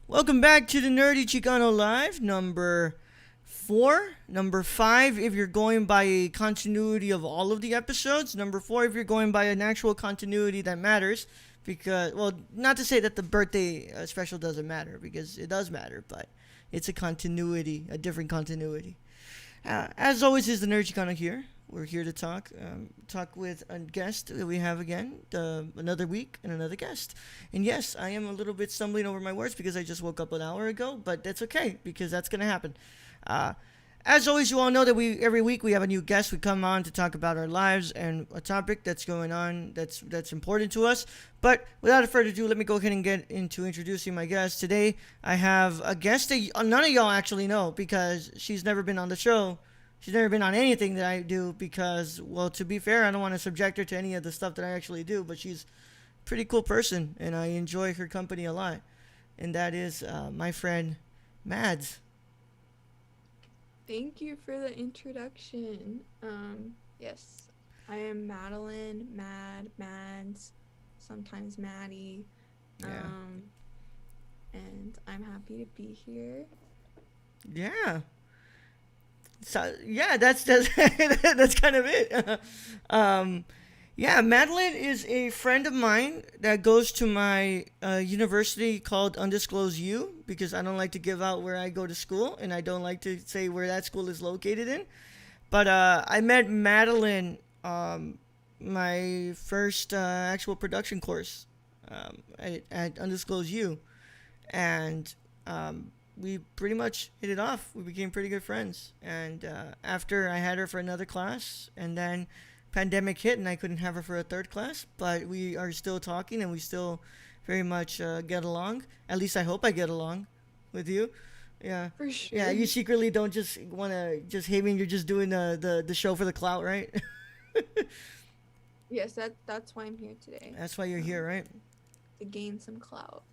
Welcome back to the Nerdy Chicano Live, number 4. Number 5 if you're going by a continuity of all of the episodes. Number 4 if you're going by an actual continuity that matters. Because, well, not to say that the birthday special doesn't matter, because it does matter, but it's a continuity, a different continuity. As always, is the Nerdy Chicano here. We're here to talk with a guest that we have again, another week and another guest. And yes, I am a little bit stumbling over my words because I just woke up an hour ago, but that's okay because that's gonna happen. As always, you all know that every week we have a new guest. We come on to talk about our lives and a topic that's going on that's important to us. But without further ado, let me go ahead and get into introducing my guest. Today, I have a guest that none of y'all actually know because she's never been on the show. She's never been on anything that I do because, well, to be fair, I don't want to subject her to any of the stuff that I actually do, but she's a pretty cool person, and I enjoy her company a lot. And that is my friend, Mads. Thank you for the introduction. Yes, I am Madeline, Mads, sometimes Maddie. Yeah. And I'm happy to be here. Yeah. So yeah, that's that's kind of it. Yeah, Madeline is a friend of mine that goes to my university called Undisclosed U because I don't like to give out where I go to school and I don't like to say where that school is located in. But I met Madeline my first actual production course at Undisclosed U, and we pretty much hit it off. We became pretty good friends. And after I had her for another class, and then pandemic hit, and I couldn't have her for a third class. But we are still talking, and we still very much get along. At least I hope I get along with you. Yeah. For sure. Yeah, you secretly don't just want to just hate me and you're just doing the show for the clout, right? Yes, that's why I'm here today. That's why you're here, right? To gain some clout.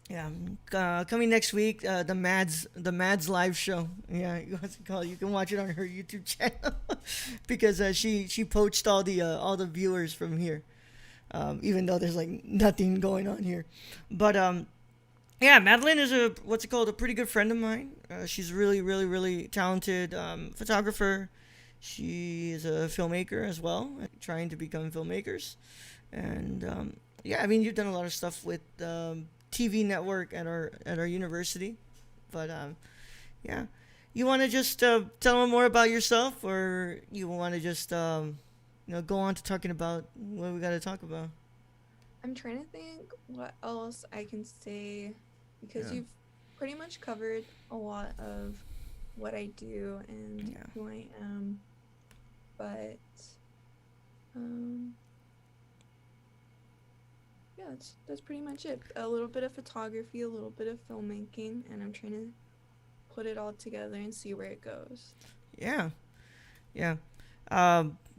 Yeah, coming next week, the Mads live show. Yeah, what's it called? You can watch it on her YouTube channel because she poached all the viewers from here, even though there's like nothing going on here. But yeah, Madeline is a pretty good friend of mine. She's really talented photographer. She is a filmmaker as well, trying to become filmmakers, and yeah, I mean you've done a lot of stuff with. TV network at our university, but yeah, you want to just tell them more about yourself, or you want to just go on to talking about what we got to talk about? I'm trying to think what else I can say because Yeah. you've pretty much covered a lot of what I do and Yeah. who I am. But yeah, that's pretty much it. A little bit of photography, a little bit of filmmaking, and I'm trying to put it all together and see where it goes. Yeah, yeah.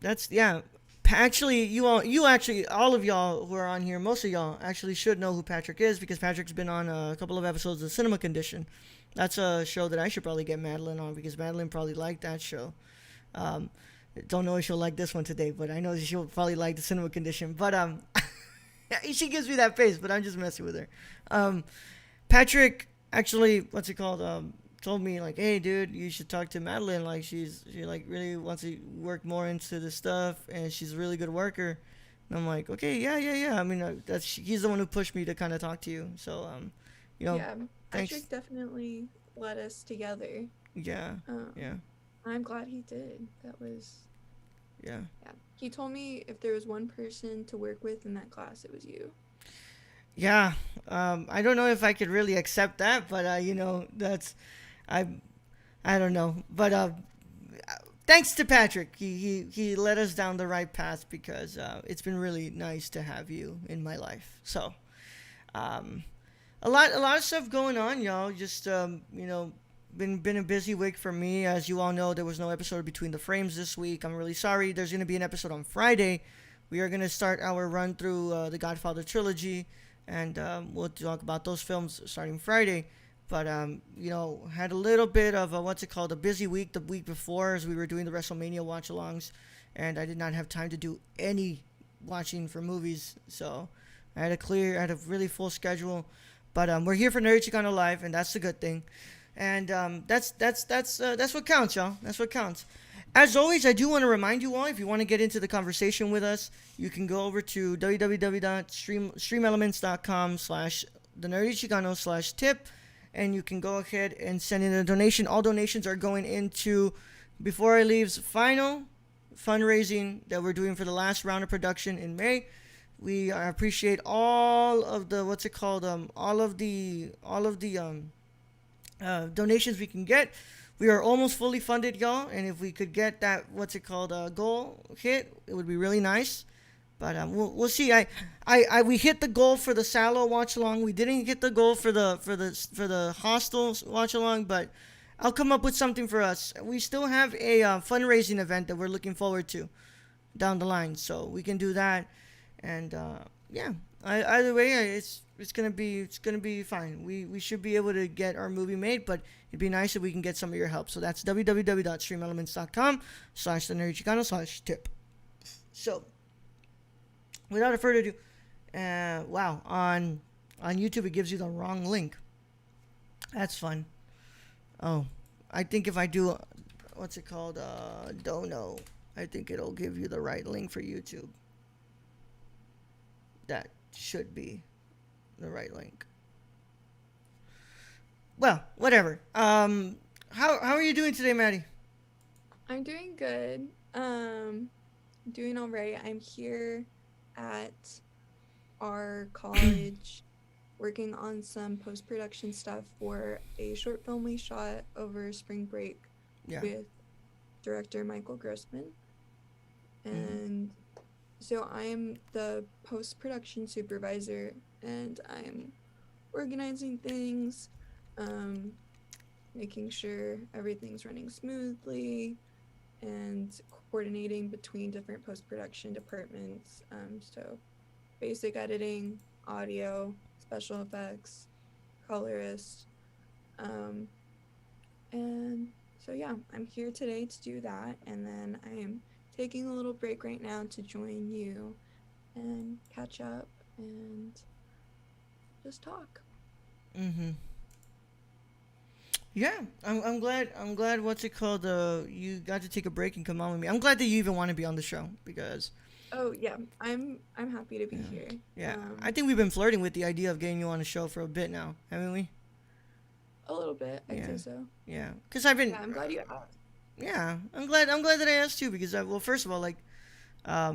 That's yeah. Actually, all of y'all who are on here, most of y'all actually should know who Patrick is because Patrick's been on a couple of episodes of Cinema Condition. That's a show that I should probably get Madeline on because Madeline probably liked that show. Um, don't know if she'll like this one today, but I know she'll probably like the Cinema Condition. But she gives me that face, but I'm just messing with her. Patrick actually, what's it called? Told me like, hey, dude, you should talk to Madeline. Like, she like really wants to work more into this stuff, and she's a really good worker. And I'm like, okay, yeah. I mean, he's the one who pushed me to kind of talk to you. So, Yeah, thanks. Patrick definitely led us together. Yeah, yeah, I'm glad he did. That was, yeah. yeah. He told me if there was one person to work with in that class, it was you. Yeah, I don't know if I could really accept that, but that's I I don't know, but thanks to Patrick, he led us down the right path because it's been really nice to have you in my life. So, um, a lot of stuff going on, y'all. Just been a busy week for me. As you all know, there was no episode between the frames this week. I'm really sorry. There's gonna be an episode on Friday. We are gonna start our run through the Godfather trilogy, and we'll talk about those films starting Friday. But had a little bit of a busy week the week before as we were doing the WrestleMania watch-alongs, and I did not have time to do any watching for movies. So I had a really full schedule. But we're here for Nerdy Chicano Live, and that's the good thing. And that's what counts, y'all. That's what counts. As always, I do want to remind you all, if you want to get into the conversation with us, you can go over to www.streamelements.com/thenerdych/tip, and you can go ahead and send in a donation. All donations are going into Before I Leave's final fundraising that we're doing for the last round of production in May. We appreciate all of the donations we can get. We are almost fully funded, y'all, and if we could get that goal hit, it would be really nice. But we'll see. We hit the goal for the Salo watch along. We didn't hit the goal for the Hostel watch along, but I'll come up with something for us. We still have a fundraising event that we're looking forward to down the line, so we can do that. And either way, it's gonna be fine. We should be able to get our movie made, but it'd be nice if we can get some of your help. So that's www.streamelements.com/thenerdych/tip. So without further ado, wow, on YouTube it gives you the wrong link. That's fun. Oh, I think if I do Dono, I think it'll give you the right link for YouTube. That should be the right link. Well, whatever. How are you doing today, Maddie? I'm doing good. Doing all right. I'm here at our college working on some post-production stuff for a short film we shot over spring break with director Michael Grossman. And so I'm the post-production supervisor, and I'm organizing things, making sure everything's running smoothly, and coordinating between different post-production departments. So basic editing, audio, special effects, colorist, and so yeah, I'm here today to do that, and then I am taking a little break right now to join you and catch up and just talk. Yeah, I'm glad you got to take a break and come on with me. I'm glad that you even want to be on the show because oh yeah, I'm happy to be here. Yeah. I think we've been flirting with the idea of getting you on the show for a bit now, haven't we? A little bit, I'd say so. Yeah, because I've been. Yeah, I'm glad you asked. Yeah, I'm glad that I asked you because first of all, I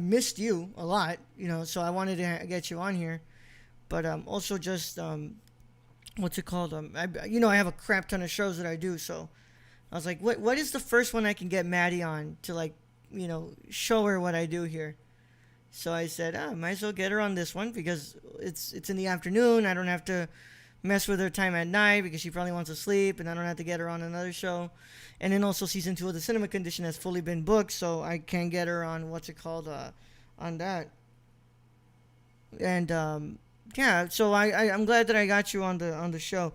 missed you a lot, so I wanted to get you on here, but also just I have a crap ton of shows that I do, so I was like, what is the first one I can get Maddie on to show her what I do here? So I said, I might as well get her on this one because it's in the afternoon. I don't have to mess with her time at night because she probably wants to sleep, and I don't have to get her on another show. And then also season 2 of the Cinema Condition has fully been booked, so I can't get her on on that. And so I'm glad that I got you on the show.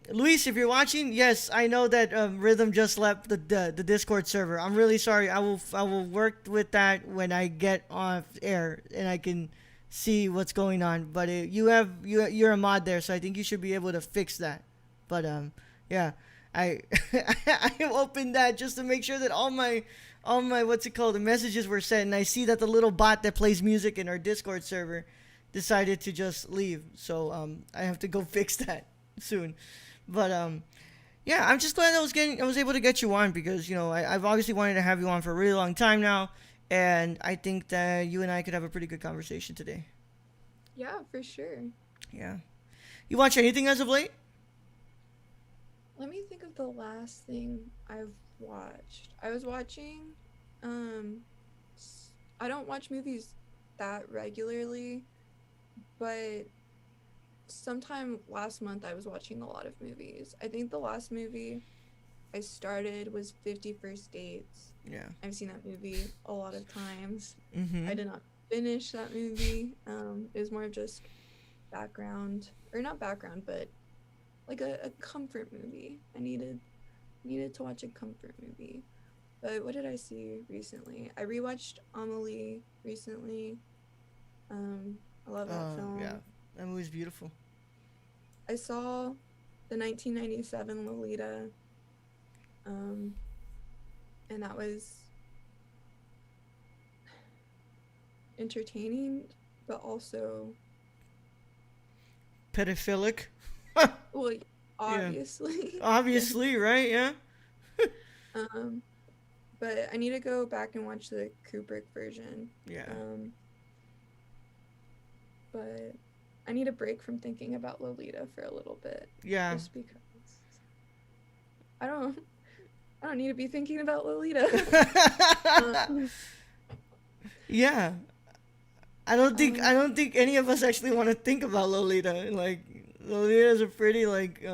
Luis, if you're watching, yes, I know that Rhythm just left the Discord server. I'm really sorry. I will work with that when I get off air and I can see what's going on. But you're a mod there, so I think you should be able to fix that. But yeah, I opened that just to make sure that all my the messages were sent, and I see that the little bot that plays music in our Discord server decided to just leave. So I have to go fix that soon. But yeah, I'm just glad I was able to get you on because I've obviously wanted to have you on for a really long time now, and I think that you and I could have a pretty good conversation today. Yeah, for sure. Yeah. You watch anything as of late? Let me think of the last thing I've watched. I was watching I don't watch movies that regularly, but sometime last month I was watching a lot of movies. I think the last movie I started was 50 First Dates. Yeah. I've seen that movie a lot of times. Mm-hmm. I did not finish that movie. It was more of just background, or not background, but like a comfort movie. I needed to watch a comfort movie. But what did I see recently? I rewatched Amelie recently. I love that film. Yeah. That movie's beautiful. I saw the 1997 Lolita, and that was entertaining, but also Pedophilic. well, obviously. Obviously, right? Yeah. But I need to go back and watch the Kubrick version. Yeah. But I need a break from thinking about Lolita for a little bit. Yeah. Just because I don't need to be thinking about Lolita. Yeah. I don't think any of us actually want to think about Lolita. Like, Lolita is a pretty like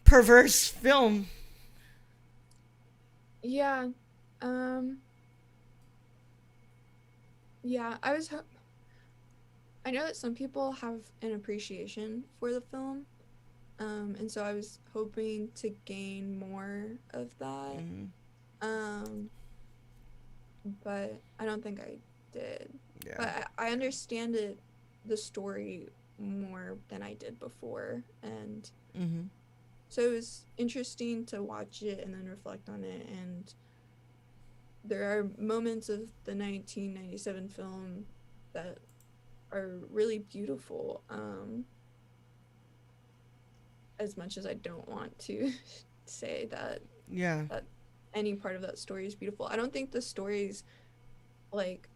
perverse film. Yeah. Yeah, I know that some people have an appreciation for the film. And so I was hoping to gain more of that. Mm-hmm. But I don't think I did. Yeah. But I understand the story more than I did before, and Mm-hmm. so it was interesting to watch it and then reflect on it. And there are moments of the 1997 film that are really beautiful. As much as I don't want to say that Yeah. that any part of that story is beautiful, I don't think the story's like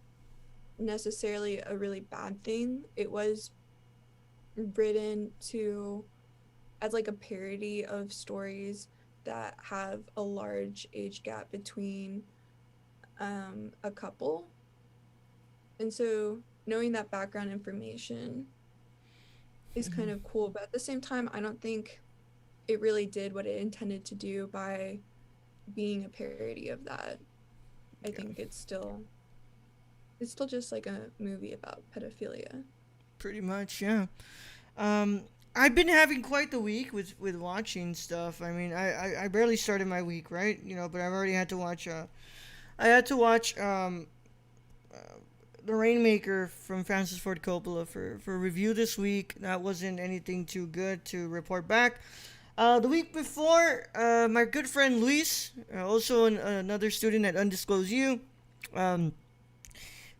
necessarily a really bad thing. It was written to as like a parody of stories that have a large age gap between a couple. And so knowing that background information is kind of cool, but at the same time I don't think it really did what it intended to do by being a parody of that. I think it's still just like a movie about pedophilia. Pretty much, yeah. I've been having quite the week with watching stuff. I mean, I barely started my week, right? You know, but I've already had to watch. I had to watch The Rainmaker from Francis Ford Coppola for review this week. That wasn't anything too good to report back. The week before, my good friend Luis, also another student at Undisclosed U,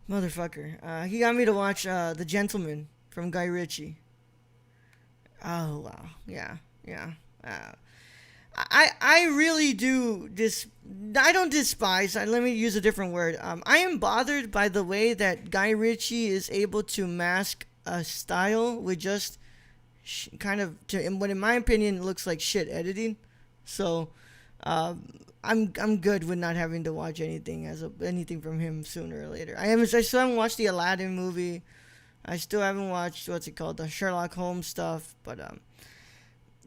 motherfucker, he got me to watch The Gentleman from Guy Ritchie. Oh wow, yeah. I really do I don't despise. Let me use a different word. I am bothered by the way that Guy Ritchie is able to mask a style with just kind of, what in my opinion looks like shit editing. So, I'm good with not having to watch anything from him sooner or later. I still haven't watched the Aladdin movie. I still haven't watched the Sherlock Holmes stuff. But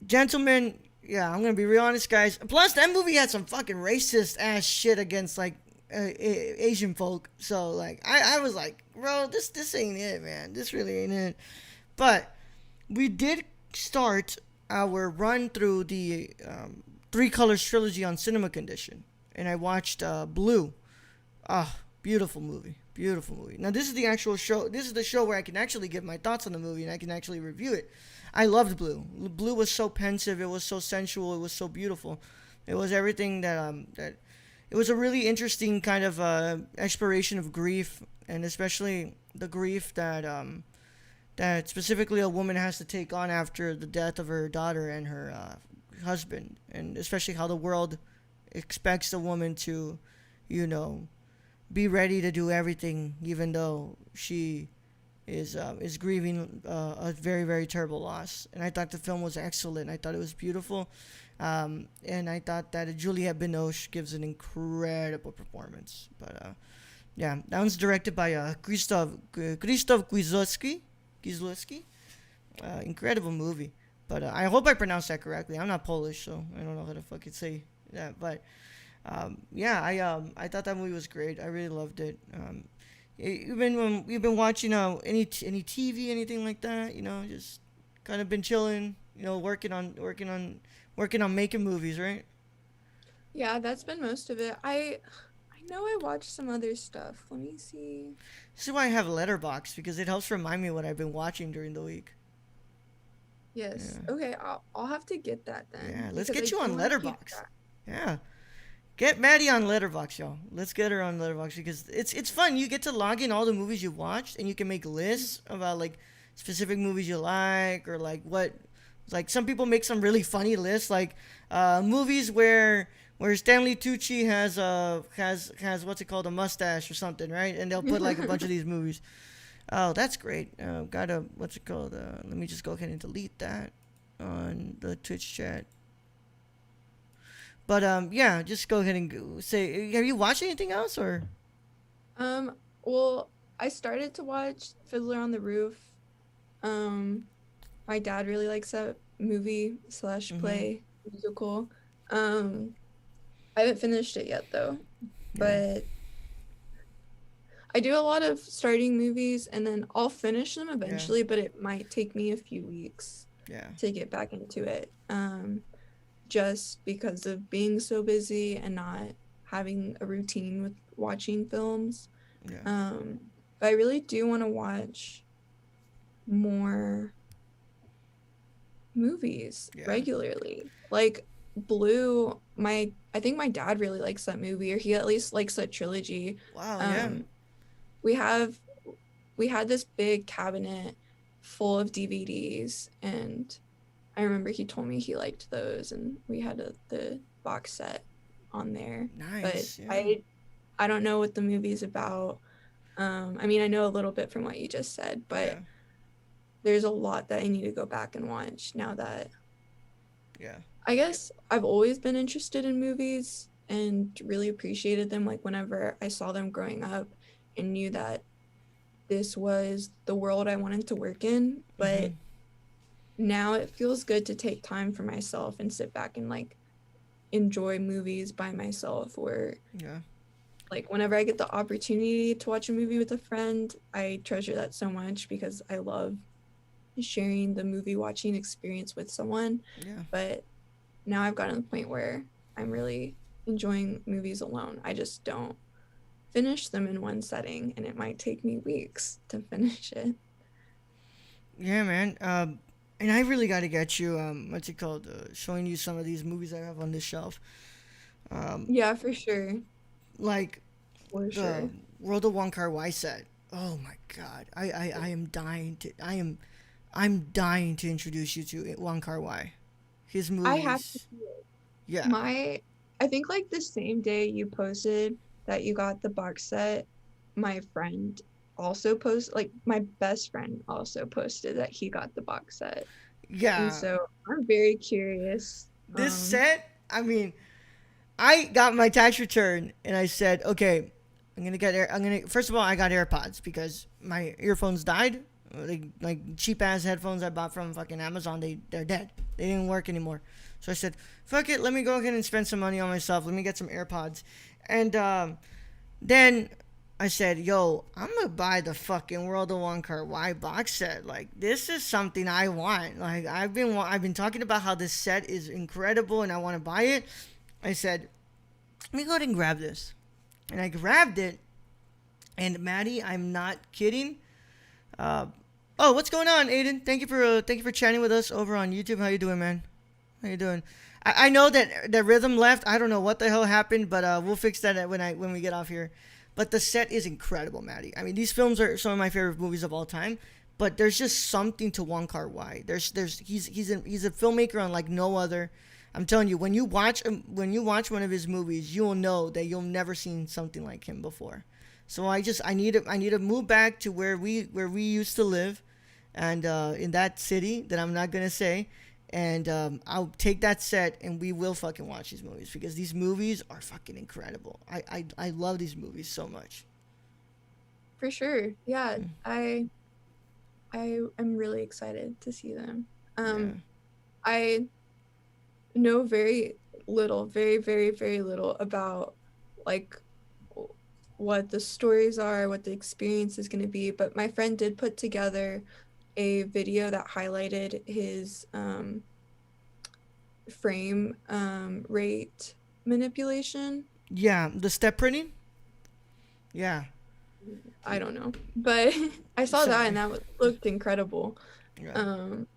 Gentleman, yeah, I'm gonna be real honest, guys. Plus, that movie had some fucking racist ass shit against like Asian folk. So like, I was like, bro, this ain't it, man. This really ain't it. But we did start our run through the Three Colors trilogy on Cinema Condition, and I watched Blue. Beautiful movie. Now this is the actual show. This is the show where I can actually give my thoughts on the movie and I can actually review it. I loved Blue. Blue was so pensive. It was so sensual. It was so beautiful. It was everything that it was a really interesting kind of exploration of grief, and especially the grief that specifically a woman has to take on after the death of her daughter and her husband, and especially how the world expects a woman to, be ready to do everything, even though she is grieving a very, very terrible loss. And I thought the film was excellent. I thought it was beautiful, and I thought that Juliette Binoche gives an incredible performance. But yeah, that one's directed by Krzysztof Kieslowski. Incredible movie. But I hope I pronounced that correctly. I'm not Polish, so I don't know how to fucking say that. But yeah, I thought that movie was great. I really loved it. Even when we've been watching any TV, anything like that, just kind of been chilling, working on making movies, right? Yeah, that's been most of it. I know I watched some other stuff. Let me see. This is why I have Letterboxd, because it helps remind me what I've been watching during the week. Yes. Yeah. Okay, I'll have to get that then. Yeah, let's Because get I you do on want to keep Letterboxd. that. Yeah. Get Maddie on Letterboxd, y'all. Let's get her on Letterboxd because it's fun. You get to log in all the movies you watched, and you can make lists about like specific movies you like, or like what. Like some people make some really funny lists, like movies where Stanley Tucci has what's it called, a mustache or something, right? And they'll put like a bunch of these movies. Oh, that's great. Got a what's it called? Let me just go ahead and delete that on the Twitch chat. But yeah, just go ahead and say, have you watched anything else or? Well, I started to watch Fiddler on the Roof. My dad really likes that movie slash play musical. I haven't finished it yet though, but I do a lot of starting movies and then I'll finish them eventually, but it might take me a few weeks to get back into it. Just because of being so busy and not having a routine with watching films. But I really do want to watch more movies regularly. Like Blue, I think my dad really likes that movie, or he at least likes that trilogy. Wow, we had this big cabinet full of DVDs, and I remember he told me he liked those, and we had the box set on there. Nice. But I don't know what the movie's about. I mean, I know a little bit from what you just said, but there's a lot that I need to go back and watch now that I guess I've always been interested in movies and really appreciated them, like whenever I saw them growing up and knew that this was the world I wanted to work in. But now it feels good to take time for myself and sit back and like enjoy movies by myself, or like whenever I get the opportunity to watch a movie with a friend, I treasure that so much because I love sharing the movie watching experience with someone. But now I've gotten to the point where I'm really enjoying movies alone. I just don't finish them in one setting, and it might take me weeks to finish it. Yeah, man. And I really got to get you, what's it called, showing you some of these movies I have on this shelf. Yeah, for sure. Like for the sure. World of Wong Kar-wai set. Oh my God, I am dying to I'm dying to introduce you to Wong Kar-wai. His movies. I have to see it. Yeah. I think like the same day you posted that you got the box set, my friend also posted, like my best friend also posted that he got the box set. Yeah. And so I'm very curious. This set, I mean, I got my tax return and I said, okay, first of all, I got AirPods because my earphones died. Like cheap ass headphones I bought from fucking Amazon, they're dead. They didn't work anymore. So I said, fuck it, let me go ahead and spend some money on myself. Let me get some AirPods. And then I said, yo, I'm gonna buy the fucking World of Wong Kar-wai box set. Like, this is something I want. Like, I've been talking about how this set is incredible and I want to buy it. I said, let me go ahead and grab this. And I grabbed it. And Maddie, I'm not kidding. Oh, what's going on, Aiden? Thank you for chatting with us over on YouTube. How you doing, man? How you doing? I know that the rhythm left. I don't know what the hell happened, but we'll fix that when we get off here. But the set is incredible, Maddie. I mean, these films are some of my favorite movies of all time. But there's just something to Wong Kar-wai. He's a filmmaker unlike no other. I'm telling you, when you watch one of his movies, you will know that you'll never seen something like him before. So I need to move back to where we used to live, and in that city that I'm not gonna say, and I'll take that set and we will fucking watch these movies because these movies are fucking incredible. I love these movies so much. For sure, yeah. I am really excited to see them. I know very little, very, very, very little about like what the stories are, what the experience is going to be, but my friend did put together a video that highlighted his frame rate manipulation. Yeah, the step printing. Yeah. I don't know, but I saw So, that and that looked incredible. yeah. Um,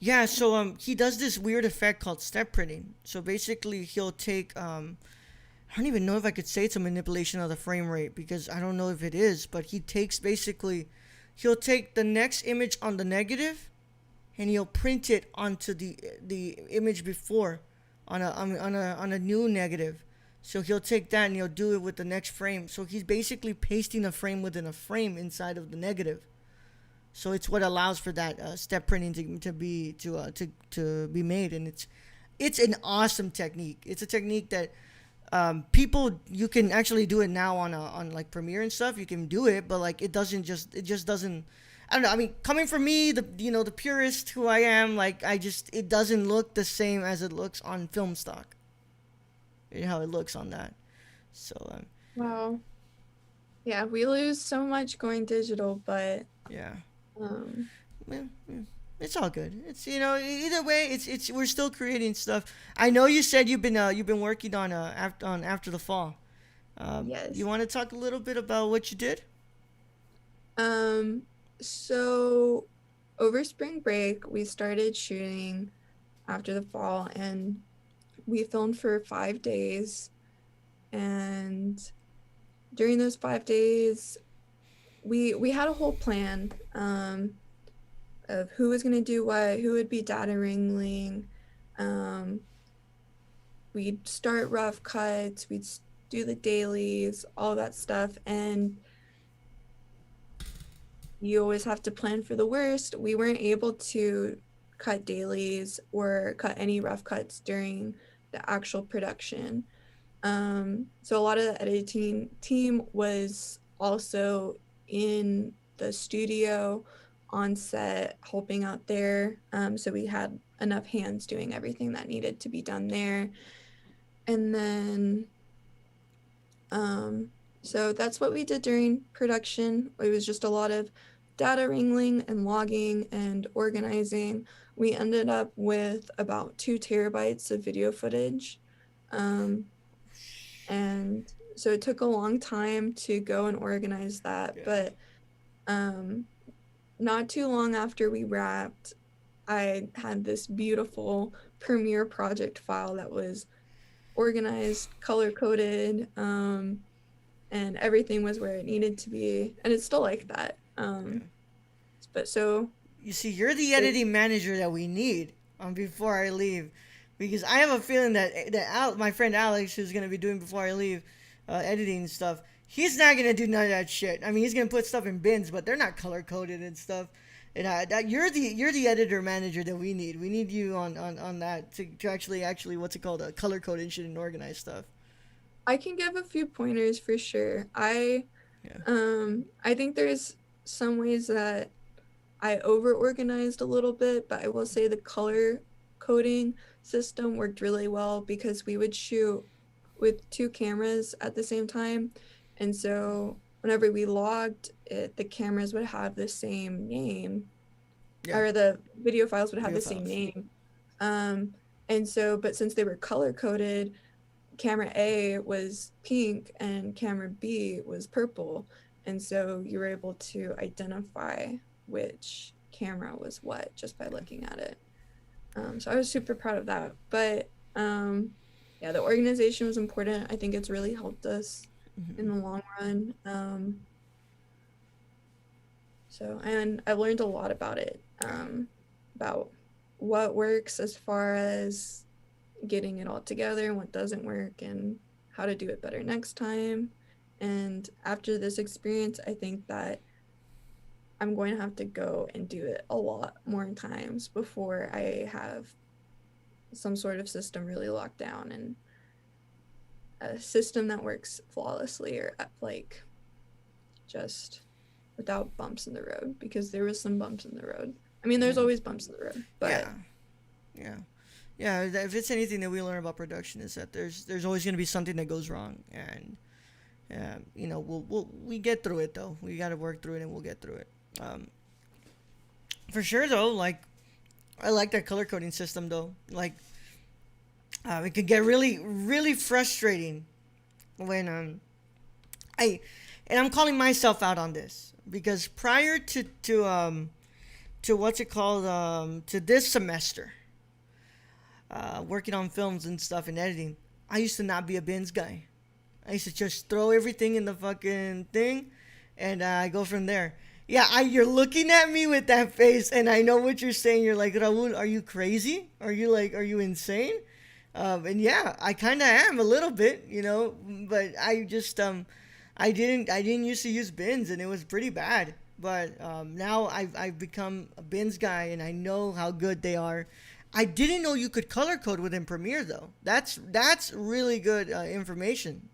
Yeah, so he does this weird effect called step printing. So basically he'll take I don't even know if I could say it's a manipulation of the frame rate because I don't know if it is, but he takes basically he'll take the next image on the negative and he'll print it onto the image before on a new negative. So he'll take that and he'll do it with the next frame. So he's basically pasting a frame within a frame inside of the negative. So it's what allows for that step printing to be made, and it's an awesome technique. It's a technique that people you can actually do it now on like Premiere and stuff. You can do it, but like it just doesn't. I don't know. I mean, coming from me, the purist who I am, like it doesn't look the same as it looks on film stock. How it looks on that. So wow. Yeah, we lose so much going digital, but yeah. um, Yeah, yeah. It's all good. It's either way, it's we're still creating stuff. I know you said you've been working on after the fall. yes. You want to talk a little bit about what you did? Um, so over spring break, we started shooting after the fall, and we filmed for 5 days. And during those 5 days, we had a whole plan of who was going to do what, who would be data wrangling. We'd start rough cuts, we'd do the dailies, all that stuff, and you always have to plan for the worst. We weren't able to cut dailies or cut any rough cuts during the actual production. So a lot of the editing team was also in the studio on set helping out there. So we had enough hands doing everything that needed to be done there. And then, so that's what we did during production. It was just a lot of data wrangling and logging and organizing. We ended up with about 2 terabytes of video footage. And so it took a long time to go and organize that. Yeah. But not too long after we wrapped, I had this beautiful Premiere project file that was organized, color-coded, and everything was where it needed to be. And it's still like that. But so... You see, you're the editing manager that we need Before I Leave. Because I have a feeling that my friend Alex, who's going to be doing Before I Leave, editing stuff, he's not going to do none of that shit. I mean, he's going to put stuff in bins, but they're not color-coded and stuff. And you're the editor manager that we need. We need you on that to actually what's it called, color coded shit and organize stuff. I can give a few pointers for sure. I think there's some ways that I over organized a little bit, but I will say the color coding system worked really well because we would shoot with 2 cameras at the same time, and so whenever we logged it, the cameras would have the same name, or the video files would have the same name. And so, but since they were color coded, camera A was pink and camera B was purple, and so you were able to identify which camera was what just by looking at it. So I was super proud of that. But yeah, the organization was important. I think it's really helped us in the long run. And I've learned a lot about it, about what works as far as getting it all together and what doesn't work and how to do it better next time. And after this experience, I think that I'm going to have to go and do it a lot more times before I have some sort of system really locked down and a system that works flawlessly or like just without bumps in the road, because there was some bumps in the road. I mean, there's always bumps in the road, but yeah. If it's anything that we learn about production, is that there's always going to be something that goes wrong, and we get through it though. We got to work through it, and we'll get through it. For sure though, like I like that color coding system though. Like it could get really really frustrating when and I'm calling myself out on this because prior to what's it called, to this semester, working on films and stuff and editing, I used to not be a bins guy. I used to just throw everything in the fucking thing, and I go from there. Yeah, you're looking at me with that face, and I know what you're saying. You're like, Raul, are you crazy? Are you insane? And yeah, I kind of am a little bit, but I just, I didn't used to use bins, and it was pretty bad. But now I've become a bins guy, and I know how good they are. I didn't know you could color code within Premiere, though. That's really good information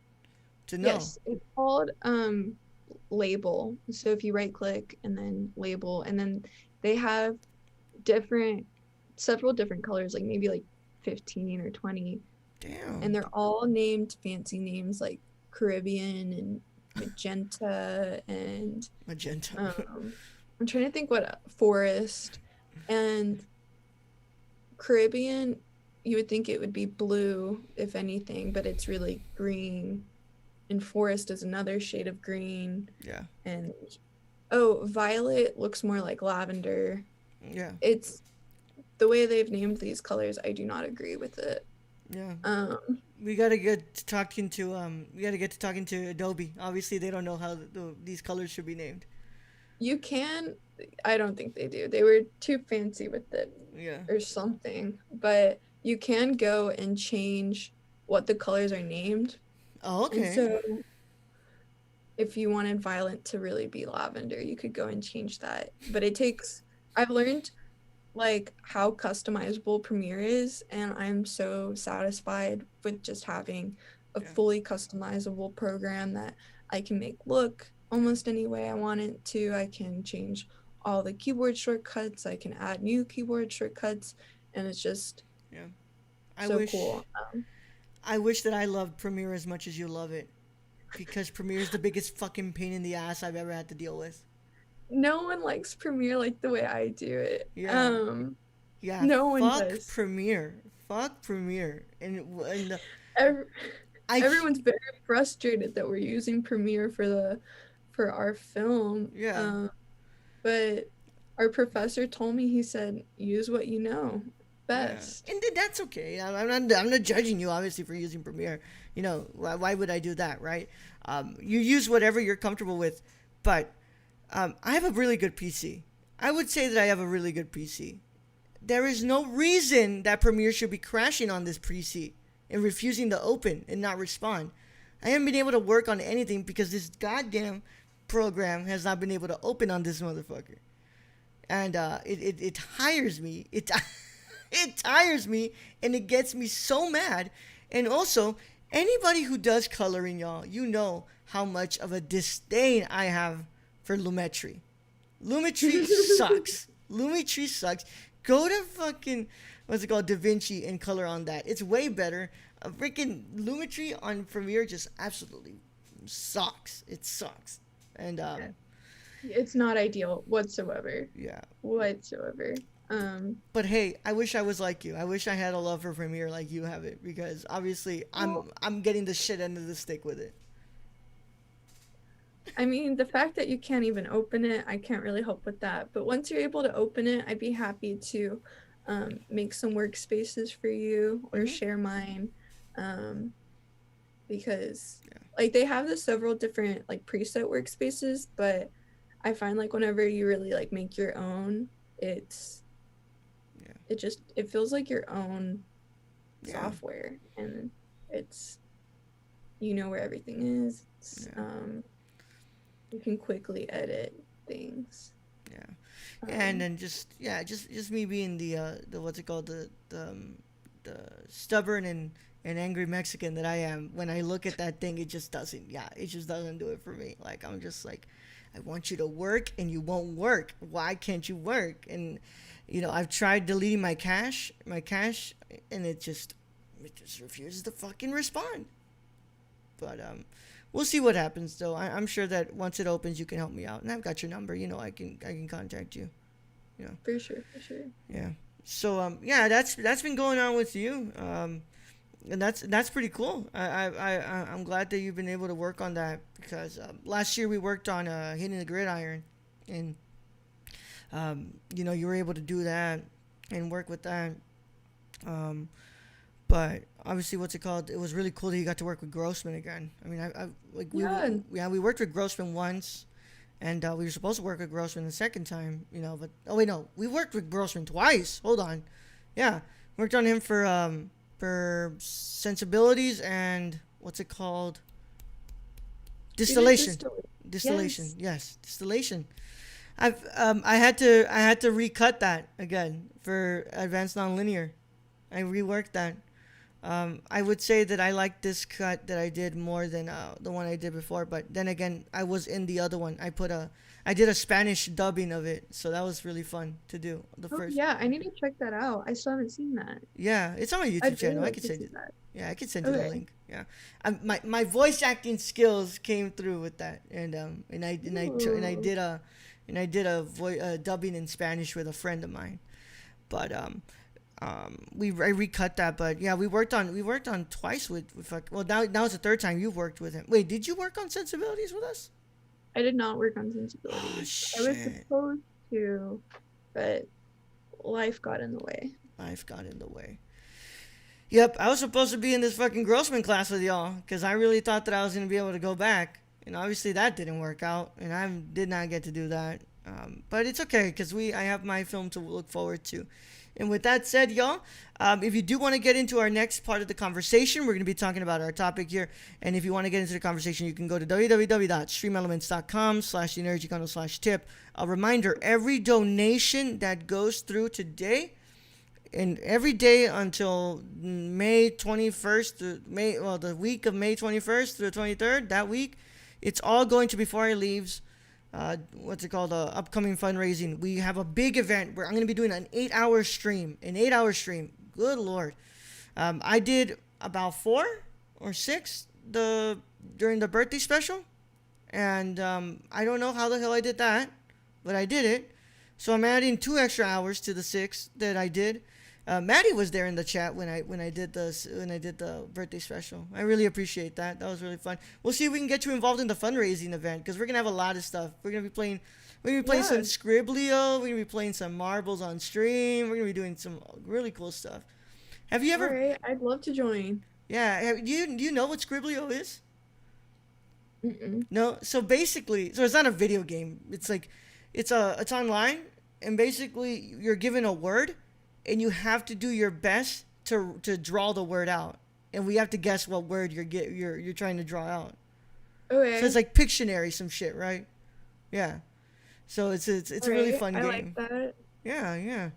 to know. Yes, it's called label. So if you right click and then label, and then they have several different colors, like maybe like 15 or 20. Damn. And they're all named fancy names like Caribbean and magenta and I'm trying to think what forest. And Caribbean, you would think it would be blue if anything, but it's really green. And forest is another shade of green. Yeah. And violet looks more like lavender. Yeah. It's the way they've named these colors, I do not agree with it. Yeah. We gotta get to talking to Adobe. Obviously, they don't know how these colors should be named. You can. I don't think they do. They were too fancy with it. Yeah. Or something. But you can go and change what the colors are named. Oh, okay. And so if you wanted violet to really be lavender, you could go and change that. But I've learned like how customizable Premiere is, and I'm so satisfied with just having a fully customizable program that I can make look almost any way I want it to. I can change all the keyboard shortcuts, I can add new keyboard shortcuts, and it's just cool. I wish that I loved Premiere as much as you love it, because Premiere is the biggest fucking pain in the ass I've ever had to deal with. No one likes Premiere like the way I do it. Yeah. Yeah. No one does. Fuck Premiere. And everyone's very frustrated that we're using Premiere for our film. Yeah. But our professor told me, he said, use what you know best. Yeah. And that's okay. I'm not judging you, obviously, for using Premiere. Why would I do that, right? You use whatever you're comfortable with. But I have a really good PC. I would say that I have a really good PC. There is no reason that Premiere should be crashing on this PC and refusing to open and not respond. I haven't been able to work on anything because this goddamn program has not been able to open on this motherfucker. And it tires me. It tires me, and it gets me so mad. And also, anybody who does coloring, y'all, you know how much of a disdain I have for Lumetri. Lumetri sucks. Lumetri sucks. Go to fucking, DaVinci and color on that. It's way better. Freaking Lumetri on Premiere just absolutely sucks. It sucks. And it's not ideal whatsoever. Yeah. Whatsoever. But hey, I wish I was like you. I wish I had a love for Premiere like you have it, because obviously I'm getting the shit end of the stick with it. I mean, the fact that you can't even open it, I can't really help with that. But once you're able to open it, I'd be happy to make some workspaces for you or share mine. Because like they have several different like preset workspaces, but I find like whenever you really like make your own, it feels like your own software, and it's where everything is. You can quickly edit things. And then just me being the stubborn and angry Mexican that I am, when I look at that thing, it just doesn't do it for me. Like, I'm just like, I want you to work and you won't work. Why can't you work? And I've tried deleting my cache, and it just refuses to fucking respond. But we'll see what happens, though. I'm sure that once it opens, you can help me out, and I've got your number. I can contact you. For sure. Yeah. So that's been going on with you. And that's pretty cool. I'm glad that you've been able to work on that because last year we worked on hitting the gridiron, and you were able to do that and work with that. But obviously, what's it called? It was really cool that you got to work with Grossman again. I mean, I like we worked with Grossman once, and we were supposed to work with Grossman the second time, But we worked with Grossman twice. Hold on, yeah, worked on him for sensibilities and what's it called? Distillation. Distillation. Yes, distillation. I had to recut that again for advanced nonlinear. I reworked that. I would say that I like this cut that I did more than the one I did before, but then again, I was in the other one. I did a Spanish dubbing of it, so that was really fun to do. First. Yeah, I need to check that out. I still haven't seen that. Yeah, it's on my YouTube channel. I could send you that. Yeah, I could send you the link. Yeah, my voice acting skills came through with that, and I did a dubbing in Spanish with a friend of mine, but I recut that. But yeah, we worked on twice with now it's the third time you've worked with him. Wait, did you work on sensibilities with us? I did not work on sensibilities. Oh, shit. I was supposed to, but life got in the way. Yep, I was supposed to be in this fucking Grossman class with y'all because I really thought that I was going to be able to go back. And obviously that didn't work out, and I did not get to do that. But it's okay because I have my film to look forward to. And with that said, y'all, if you do want to get into our next part of the conversation, we're going to be talking about our topic here. And if you want to get into the conversation, you can go to www.streamelements.com/Chicano/tip. A reminder, every donation that goes through today and every day until May 21st, the week of May 21st through the 23rd, that week, it's all going to Before I Leaves. Upcoming fundraising. We have a big event where I'm going to be doing an 8-hour stream. Good Lord. I did about 4 or 6 during the birthday special. And I don't know how the hell I did that, but I did it. So I'm adding 2 extra hours to the 6 that I did. Maddie was there in the chat when I did the birthday special. I really appreciate that. That was really fun. We'll see if we can get you involved in the fundraising event because we're gonna have a lot of stuff. We're gonna be playing some Scriblio. We're gonna be playing some marbles on stream. We're gonna be doing some really cool stuff. Have you ever? All right, I'd love to join. Yeah. Do you know what Scriblio is? Mm-mm. No. So basically, it's not a video game. It's like, it's online, and basically you're given a word. And you have to do your best to draw the word out, and we have to guess what word you're trying to draw out. Okay. So it's like Pictionary, some shit, right? Yeah. So it's a really fun game. I like that. Yeah.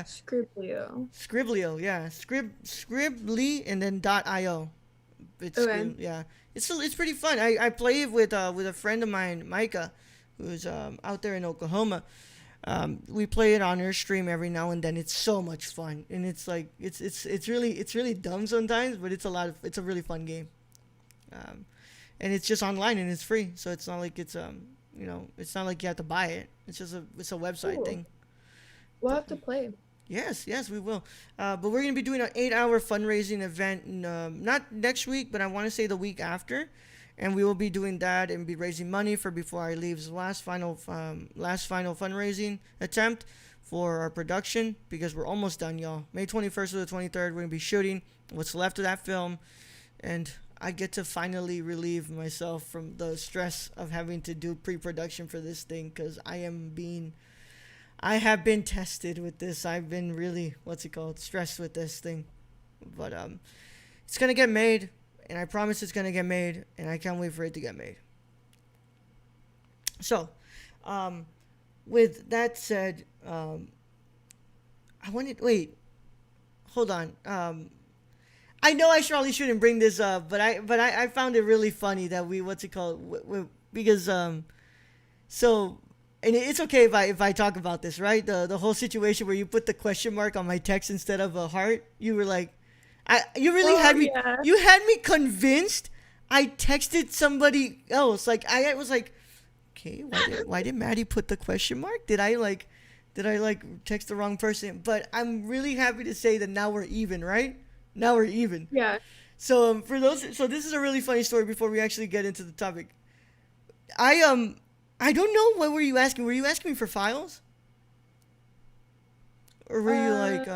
Scriblio, yeah. Scribbly and then .io. It's pretty fun. I play it with a friend of mine, Micah, who's out there in Oklahoma. We play it on her stream every now and then. It's so much fun, and it's like it's really dumb sometimes, but it's a really fun game. And it's just online and it's free, so it's not like it's not like you have to buy it. It's a website thing. We'll have to play. Yes, we will. But we're gonna be doing an 8-hour fundraising event, not next week, but I want to say the week after. And we will be doing that and be raising money for Before I Leave's last final fundraising attempt for our production, because we're almost done, y'all. May 21st to the 23rd, we're going to be shooting what's left of that film. And I get to finally relieve myself from the stress of having to do pre-production for this thing, because I have been tested with this. I've been really, stressed with this thing. But it's going to get made. And I promise it's going to get made, and I can't wait for it to get made. So, with that said, hold on. I know I surely shouldn't bring this up, but I found it really funny that because, so, and it's okay if I talk about this, right? The whole situation where you put the question mark on my text instead of a heart, you were like, you had me. Yeah. You had me convinced. I texted somebody else. Like I was like, okay, why did Maddie put the question mark? Did I text the wrong person? But I'm really happy to say that now we're even, right? Now we're even. Yeah. So for those, so this is a really funny story before we actually get into the topic. I don't know, what were you asking? Were you asking me for files, or were you like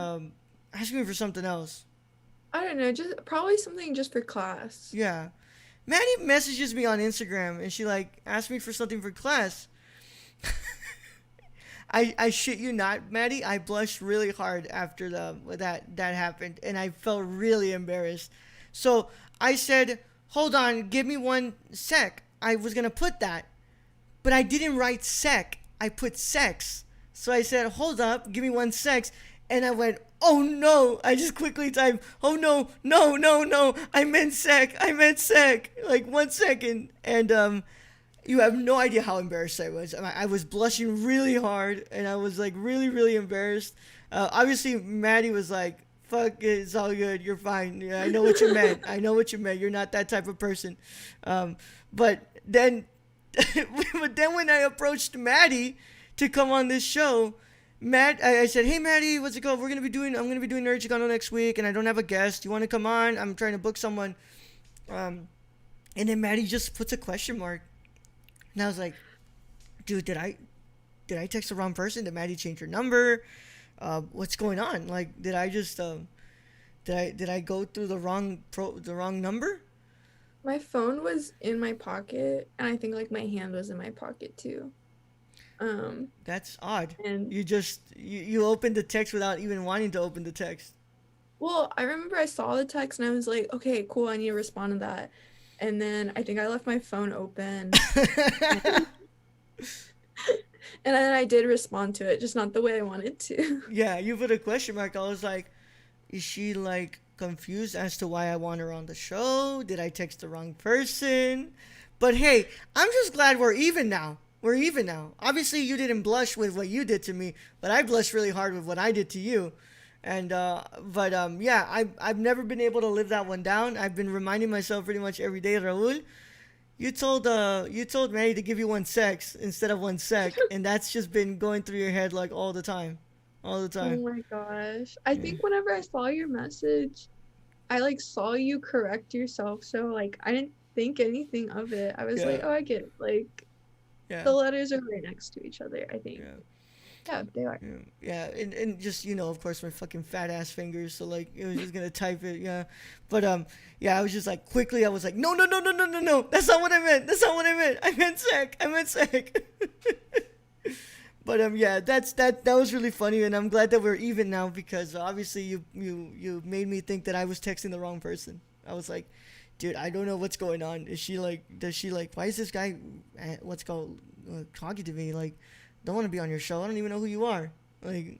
asking me for something else? I don't know, just probably something just for class. Yeah, Maddie messages me on Instagram and she like asked me for something for class. I shit you not, Maddie. I blushed really hard after that happened, and I felt really embarrassed. So I said, "Hold on, give me one sec." I was gonna put that, but I didn't write sec. I put sex. So I said, "Hold up, give me one sex," and I went, "Oh no!" I just quickly typed, "Oh no, no, no, no! I meant sec. I meant sec." Like 1 second, and you have no idea how embarrassed I was. I was blushing really hard, and I was like really, really embarrassed. Obviously, Maddie was like, "Fuck it, it's all good. You're fine. Yeah, I know what you meant. I know what you meant. You're not that type of person." But then, when I approached Maddie to come on this show, I said, "Hey Maddie, what's it called? I'm gonna be doing Nerd Chicano next week, and I don't have a guest. You want to come on? I'm trying to book someone." And then Maddie just puts a question mark. And I was like, "Dude, did I text the wrong person? Did Maddie change her number? What's going on? Like, did I just did I go through the wrong number?" My phone was in my pocket, and I think like my hand was in my pocket too. That's odd. And You opened the text without even wanting to open the text. well, I remember I saw the text and I was like, okay, cool, I need to respond to that. And then I think I left my phone open. And then I did respond to it, just not the way I wanted to. Yeah, you put a question mark. I was like, is she like confused as to why I want her on the show? Did I text the wrong person? But hey, I'm just glad we're even now. We're even now. Obviously, you didn't blush with what you did to me, but I blushed really hard with what I did to you. And yeah, I've never been able to live that one down. I've been reminding myself pretty much every day, Raul. You told Maddie to give you one sex instead of one sec, and that's just been going through your head like all the time. All the Oh time. my gosh. I think whenever I saw your message, I like saw you correct yourself, so like I didn't think anything of it. I was like, Yeah. oh, I get it. Like Yeah. the letters are right next to each other, I think. Yeah. Yeah, they are. Yeah, and just, of course, my fucking fat ass fingers, so like it was just gonna type it, yeah. But yeah, I was just like quickly, I was like, no, no, no, no, no, no, no, that's not what I meant. That's not what I meant. I meant sec. I meant sec. But yeah, that was really funny, and I'm glad that we're even now because obviously you made me think that I was texting the wrong person. I was like, dude, I don't know what's going on. Does she like, why is this guy, what's called, talking to me? Like, don't want to be on your show. I don't even know who you are. Like,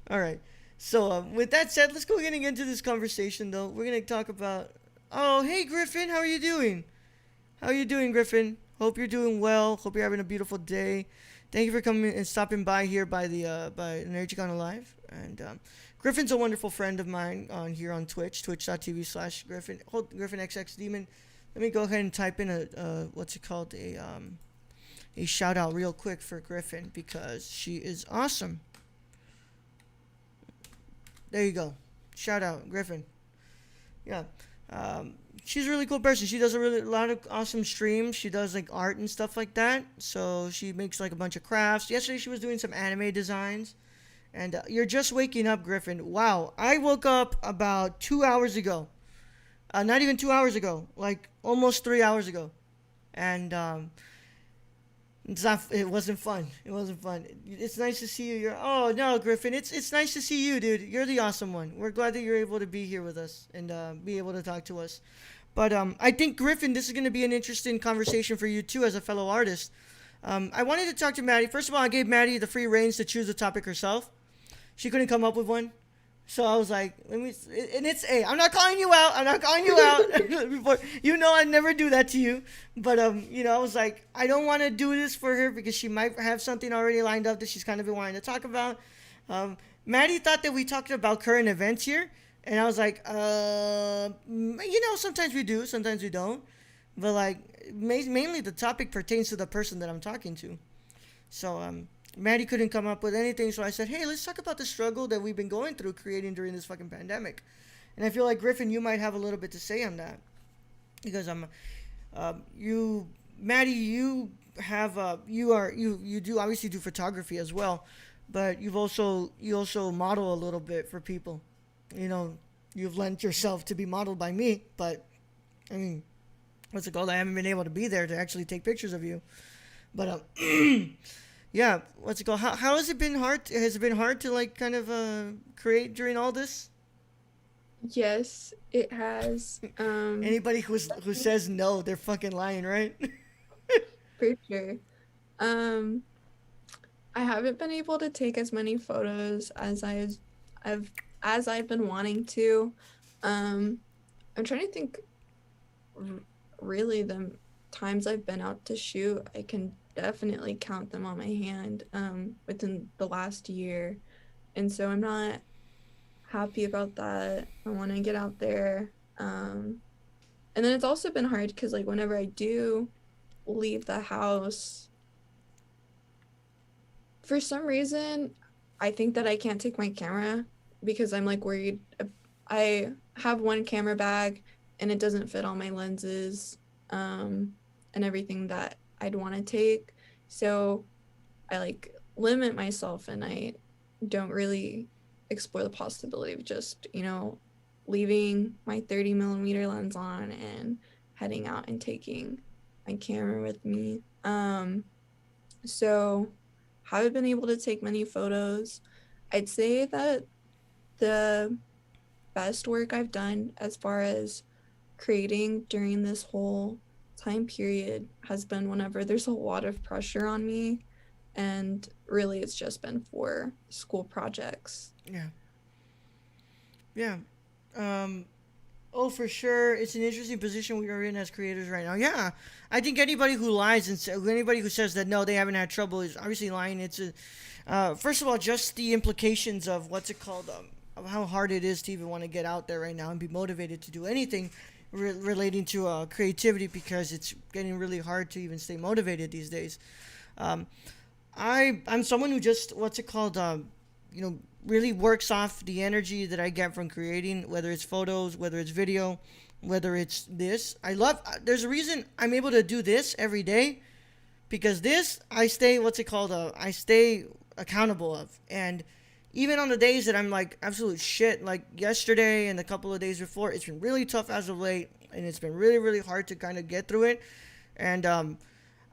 all right. So with that said, let's go getting into this conversation though. We're gonna talk about. Oh, hey Griffin, how are you doing? How are you doing, Griffin? Hope you're doing well. Hope you're having a beautiful day. Thank you for coming and stopping by here by Nerd Chicano Live. And Griffin's a wonderful friend of mine on here on Twitch, twitch.tv/Griffin. Hold Griffin XX Demon. Let me go ahead and type in a what's it called, a shout out real quick for Griffin because she is awesome. There you go. Shout out, Griffin. Yeah. She's a really cool person. She does a lot of awesome streams. She does like art and stuff like that. So she makes like a bunch of crafts. Yesterday she was doing some anime designs. And you're just waking up, Griffin. Wow. I woke up about 2 hours ago. Not even 2 hours ago. Like almost 3 hours ago. And it wasn't fun. It wasn't fun. It's nice to see you. Oh no, Griffin. It's nice to see you, dude. You're the awesome one. We're glad that you're able to be here with us and be able to talk to us. But I think Griffin, this is going to be an interesting conversation for you too as a fellow artist. I wanted to talk to Maddie. First of all, I gave Maddie the free reins to choose a topic herself. She couldn't come up with one. So I was like, I'm not calling you out. I'm not calling you out. Before, I never do that to you. But, I was like, I don't want to do this for her because she might have something already lined up that she's kind of been wanting to talk about. Maddie thought that we talked about current events here. And I was like, sometimes we do, sometimes we don't. But, like, mainly the topic pertains to the person that I'm talking to. So, Maddie couldn't come up with anything, so I said, hey, let's talk about the struggle that we've been going through creating during this fucking pandemic. And I feel like Griffin, you might have a little bit to say on that, because you, Maddie, you have you do obviously do photography as well, but you also model a little bit for people. You know, you've lent yourself to be modeled by me, but I mean, what's it called? I haven't been able to be there to actually take pictures of you, but yeah, what's it called? How has it been hard? Has it been hard to like kind of create during all this? Yes, it has. Anybody who says no, they're fucking lying, right? For sure. Um, I haven't been able to take as many photos as I've as I've been wanting to. Um, I'm trying to think. Really, the times I've been out to shoot, I can definitely count them on my hand. Within the last year, and so I'm not happy about that. I want to get out there. And then it's also been hard because like whenever I do leave the house, for some reason, I think that I can't take my camera because I'm like worried. I have one camera bag and it doesn't fit all my lenses and everything that I'd want to take. So I like limit myself and I don't really explore the possibility of just, leaving my 30mm lens on and heading out and taking my camera with me. So haven't been able to take many photos. I'd say that the best work I've done as far as creating during this whole time period has been whenever there's a lot of pressure on me, and really it's just been for school projects. Yeah. Yeah. Um, oh, for sure. It's an interesting position we are in as creators right now. Yeah. I think anybody who lies and anybody who says that no, they haven't had trouble is obviously lying. It's first of all, just the implications of what's it called, of how hard it is to even want to get out there right now and be motivated to do anything relating to creativity, because it's getting really hard to even stay motivated these days. Um, I'm someone who just what's it called, really works off the energy that I get from creating, whether it's photos, whether it's video, whether it's this. There's a reason I'm able to do this every day, because this, I stay, I stay accountable of. And even on the days that I'm like absolute shit, like yesterday and a couple of days before, it's been really tough as of late, and it's been really, really hard to kind of get through it. And,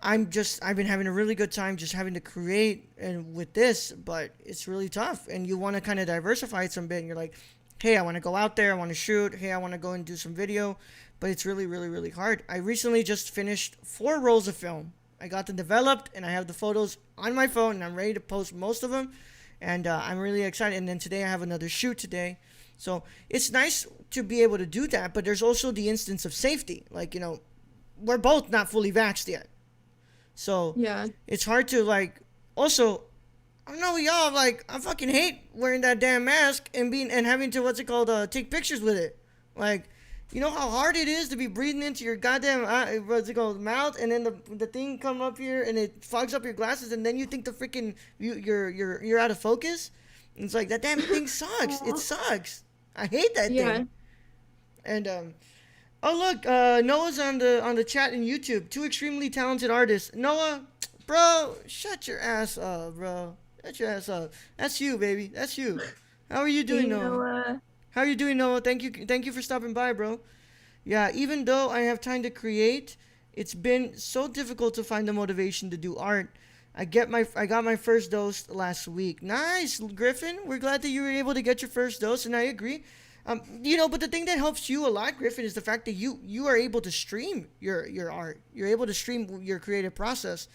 I've been having a really good time just having to create and with this, but it's really tough. And you want to kind of diversify it some bit. And you're like, hey, I want to go out there. I want to shoot. Hey, I want to go and do some video. But it's really, really, really hard. I recently just finished 4 rolls of film. I got them developed and I have the photos on my phone and I'm ready to post most of them. And I'm really excited. And then today I have another shoot today. So it's nice to be able to do that. But there's also the instance of safety. Like, we're both not fully vaxxed yet. So Yeah. it's hard to like. Also, I don't know y'all, like I fucking hate wearing that damn mask and having to take pictures with it. Like, you know how hard it is to be breathing into your goddamn mouth, and then the thing come up here and it fogs up your glasses, and then you think the freaking you're out of focus. And it's like that damn thing sucks. It sucks. I hate that thing. And oh look, Noah's on the chat in YouTube. 2 extremely talented artists. Noah, bro, shut your ass up, bro. Shut your ass up. That's you, baby. That's you. How are you doing, Noah? How are you doing, Noah? Thank you for stopping by, bro. Yeah, even though I have time to create, it's been so difficult to find the motivation to do art. I got my first dose last week. Nice, Griffin. We're glad that you were able to get your first dose, and I agree. But the thing that helps you a lot, Griffin, is the fact that you are able to stream your art. You're able to stream your creative process.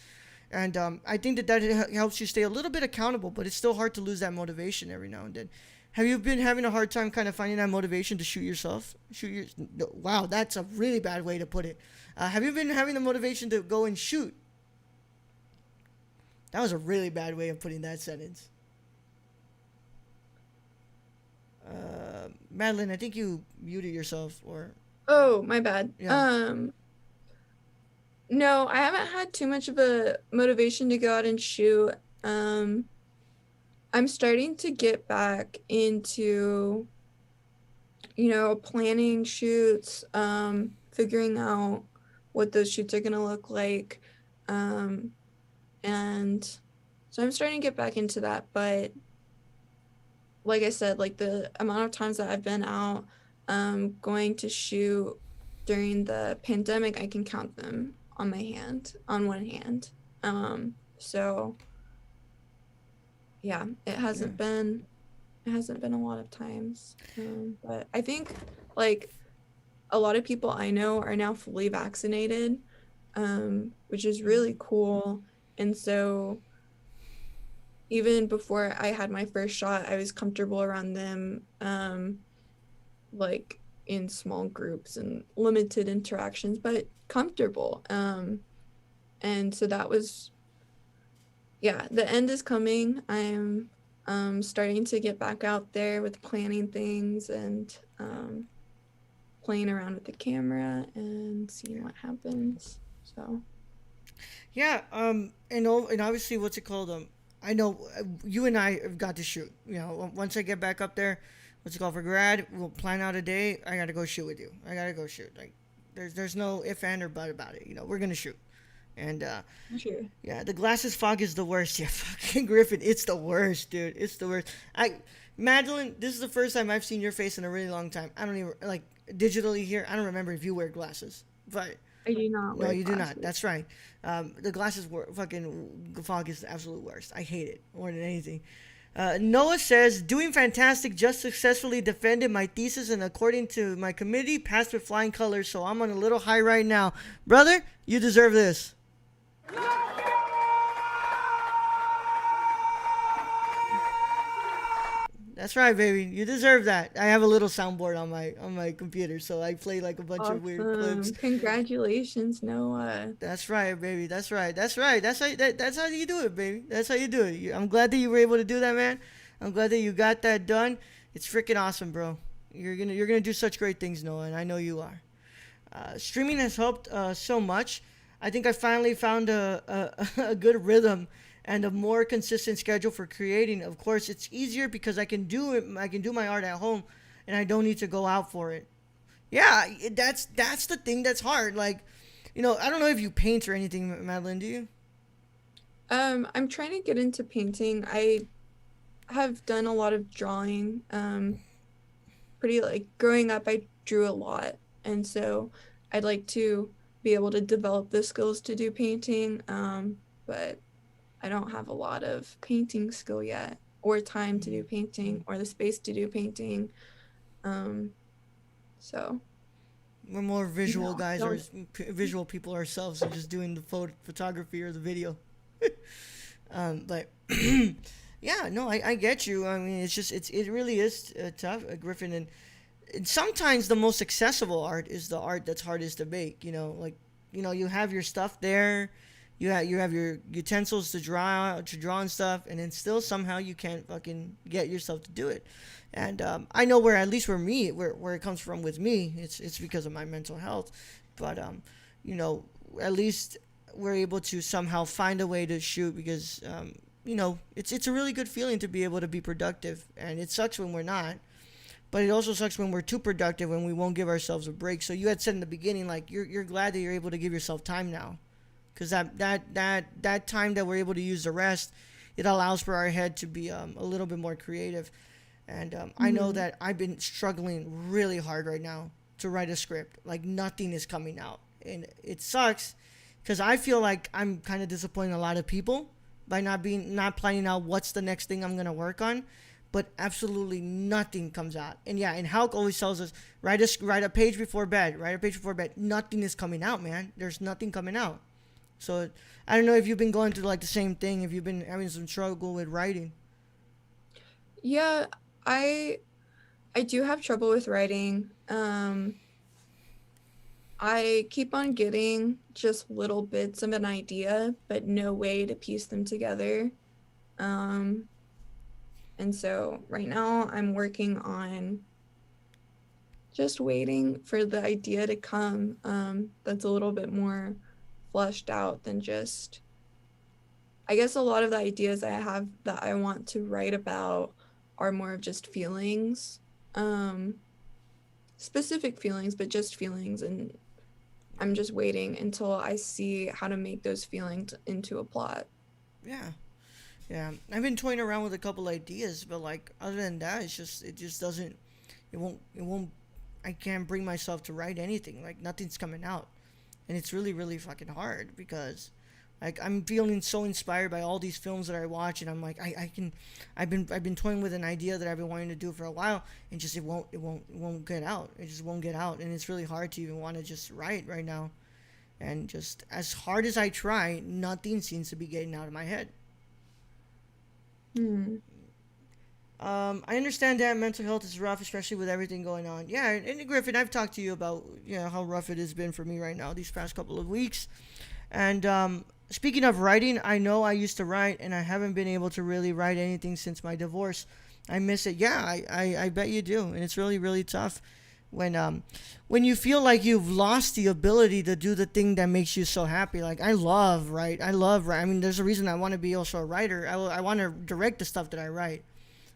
And I think that helps you stay a little bit accountable, but it's still hard to lose that motivation every now and then. Have you been having a hard time kind of finding that motivation to shoot yourself? Wow, that's a really bad way to put it. Have you been having the motivation to go and shoot? That was a really bad way of putting that sentence. Madeline, I think you muted yourself, or... Oh, my bad. Yeah. No, I haven't had too much of a motivation to go out and shoot. I'm starting to get back into you know, planning shoots, figuring out what those shoots are gonna look like. And so I'm starting to get back into that, but like I said, like the amount of times that I've been out going to shoot during the pandemic, I can count them on one hand. So yeah, it hasn't been a lot of times. But I think like a lot of people I know are now fully vaccinated, which is really cool. And so even before I had my first shot, I was comfortable around them, like in small groups and limited interactions, but comfortable. And so that was, yeah, the end is coming. I'm starting to get back out there with planning things and playing around with the camera and seeing what happens. So Yeah, and obviously, what's it called? I know you and I have got to shoot. You know, once I get back up there, what's it called for grad? We'll plan out a day. I gotta go shoot with you. I gotta go shoot. Like, there's no if and or but about it. You know, we're gonna shoot. And sure. yeah, the glasses fog is the worst. Yeah, fucking Griffin, it's the worst, dude. It's the worst. Madeline, this is the first time I've seen your face in a really long time. I don't even like digitally here. I don't remember if you wear glasses, but I do not no, wear you do not. glasses. That's right. The glasses were fucking fog is the absolute worst. I hate it more than anything. Noah says, doing fantastic. Just successfully defended my thesis and according to my committee, passed with flying colors. So I'm on a little high right now, brother. You deserve this. That's right, baby. You deserve that. I have a little soundboard on my computer, so I play like a bunch of weird clips. Awesome. Congratulations, Noah. That's right, baby. That's right. That's right. That's how you do it, baby. That's how you do it. I'm glad that you were able to do that, man. I'm glad that you got that done. It's freaking awesome, bro. You're gonna do such great things, Noah, and I know you are. Streaming has helped so much. I think I finally found a good rhythm and a more consistent schedule for creating. Of course, it's easier because I can do it. I can do my art at home, and I don't need to go out for it. Yeah, that's the thing that's hard. Like, you know, I don't know if you paint or anything, Madeline. Do you? I'm trying to get into painting. I have done a lot of drawing. Pretty like growing up, I drew a lot, and so I'd like to be able to develop the skills to do painting. But I don't have a lot of painting skill yet, or time to do painting, or the space to do painting. Um, so We're more visual no, guys or don't. visual people ourselves, and just doing the photography or the video. But yeah, no, I get you. I mean, it really is tough, Griffin, and sometimes the most accessible art is the art that's hardest to make. You know, like, you know, you have your stuff there, you have your utensils to draw and stuff, and then still somehow you can't fucking get yourself to do it. And I know where, at least where it comes from with me, it's because of my mental health. But you know, at least we're able to somehow find a way to shoot because you know, it's a really good feeling to be able to be productive, and it sucks when we're not. But it also sucks when we're too productive and we won't give ourselves a break. So you had said in the beginning, like, you're glad that you're able to give yourself time now, because that time that we're able to use to rest, it allows for our head to be a little bit more creative. And I know Mhm. that I've been struggling really hard right now to write a script. Like, nothing is coming out, and it sucks because I feel like I'm kind of disappointing a lot of people by not planning out what's the next thing I'm gonna work on. But absolutely nothing comes out. And yeah, and Hulk always tells us, write a page before bed. Write a page before bed. Nothing is coming out, man. There's nothing coming out. So I don't know if you've been going through like the same thing. If you've been having some struggle with writing. Yeah, I I do have trouble with writing. I keep on getting just little bits of an idea, but no way to piece them together. Um, and so right now I'm working on just waiting for the idea to come, that's a little bit more fleshed out than just, I guess a lot of the ideas I have that I want to write about are more of just feelings. Um, specific feelings, but just feelings, and I'm just waiting until I see how to make those feelings into a plot. Yeah. Yeah. I've been toying around with a couple ideas, but like other than that, it just doesn't it won't I can't bring myself to write anything. Like nothing's coming out. And it's really really fucking hard because like I'm feeling so inspired by all these films that I watch, and I'm like I can I've been toying with an idea that I've been wanting to do for a while, and just it won't get out. It just won't get out, and it's really hard to even want to just write right now. And just as hard as I try, nothing seems to be getting out of my head. Hmm. I understand that mental health is rough, especially with everything going on. Yeah, and Griffin, I've talked to you about how rough it has been for me right now these past couple of weeks. And speaking of writing, I know I used to write, and I haven't been able to really write anything since my divorce. I miss it. Yeah, I bet you do, and it's really really tough when you feel like you've lost the ability to do the thing that makes you so happy. Like I love write. I mean, there's a reason I want to be also a writer. I want to direct the stuff that I write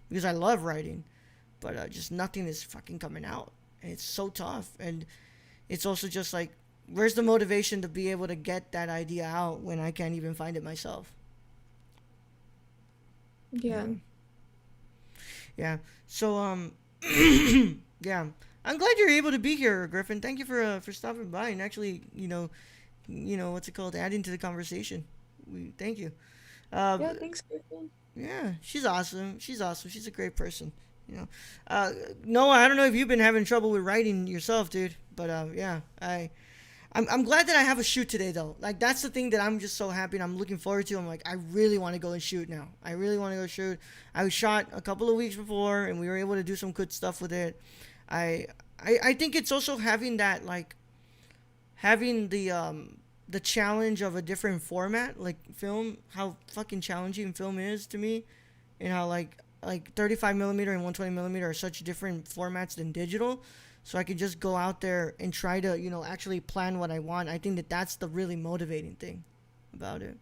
because I love writing, but just nothing is fucking coming out, and it's so tough. And it's also just like, where's the motivation to be able to get that idea out when I can't even find it myself? Yeah. Yeah, yeah. So yeah. I'm glad you're able to be here, Griffin. Thank you for stopping by and actually, what's it called, adding to the conversation. Thank you. Uh, Yeah, thanks, Griffin. yeah, she's awesome. She's awesome. She's a great person. You know, uh, Noah, I don't know if you've been having trouble with writing yourself, dude, but yeah, I'm glad that I have a shoot today though. Like that's the thing that I'm just so happy and I'm looking forward to. I'm like I really want to go and shoot now. I really want to go shoot. I was shot a couple of weeks before and we were able to do some good stuff with it. I I think it's also having that like having the challenge of a different format like film, how fucking challenging film is to me, and how like 35 millimeter and 120 millimeter are such different formats than digital. So I could just go out there and try to actually plan what I want. I think that that's the really motivating thing about it.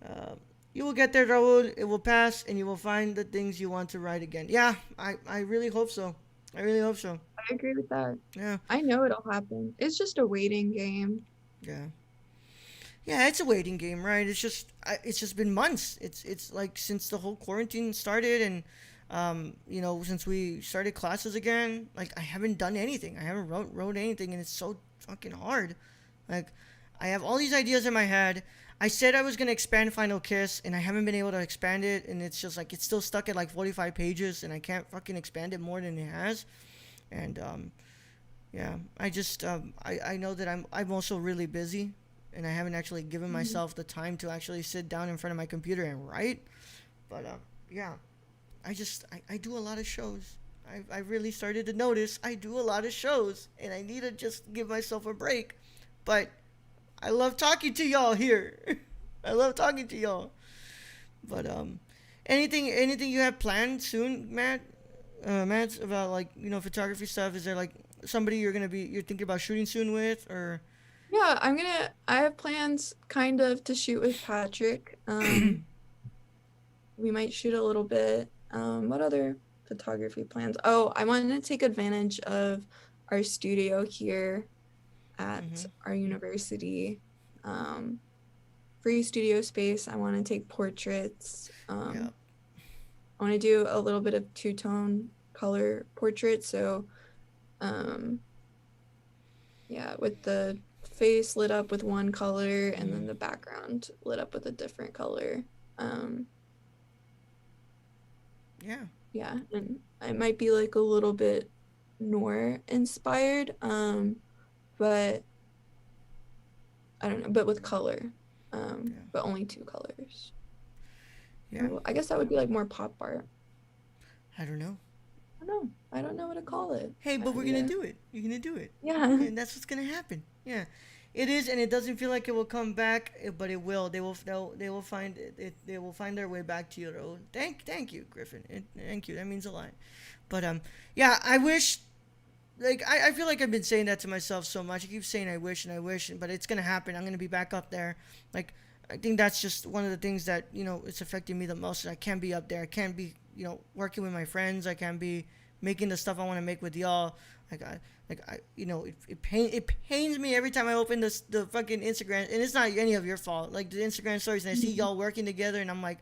Uh, you will get there, Raul. It will pass, and you will find the things you want to write again. Yeah, I really hope so. I really hope so. I agree with that. Yeah, I know it'll happen. It's just a waiting game. yeah, yeah. It's a waiting game, right? It's just been months. It's like since the whole quarantine started, and since we started classes again. Like I haven't done anything. I haven't wrote anything, and it's so fucking hard. Like I have all these ideas in my head. I said I was gonna expand Final Kiss, and I haven't been able to expand it, and it's just like it's still stuck at like 45 pages, and I can't fucking expand it more than it has. And yeah, I know that I'm also really busy, and I haven't actually given Mhm. myself the time to actually sit down in front of my computer and write. But yeah, I do a lot of shows. I really started to notice I do a lot of shows, and I need to just give myself a break. But I love talking to y'all here. I love talking to y'all. But anything you have planned soon, Matt? Matt, about like photography stuff. Is there like somebody you're thinking about shooting soon with, or? Yeah, I have plans kind of to shoot with Patrick. We might shoot a little bit. What other photography plans? Oh, I wanted to take advantage of our studio here at Mm-hmm. our university. Free studio space. I want to take portraits. Yeah. I want to do a little bit of two-tone color portrait. So, um, yeah, with the face lit up with one color and then the background lit up with a different color. Um, Yeah. yeah, and it might be like a little bit Noir inspired, but I don't know, but with color, Yeah. but only two colors. Yeah. Well, I guess that would be like more pop art. I don't know. I don't know what to call it. Hey, but we're gonna Yeah. do it. You're gonna do it, Yeah. and that's what's gonna happen. Yeah, it is, and it doesn't feel like it will come back, but it will. They will find it. They will find their way back to you. Though. Thank you, Griffin. Thank you. That means a lot. But yeah, I wish. Like I feel like I've been saying that to myself so much. I keep saying I wish and I wish, but it's gonna happen. I'm gonna be back up there. Like I think that's just one of the things that it's affecting me the most. I can't be up there. I can't be working with my friends. I can't be making the stuff I want to make with y'all. You know, it pains me every time I open the fucking Instagram, and it's not any of your fault. Like the Instagram stories, and I see y'all working together, and I'm like,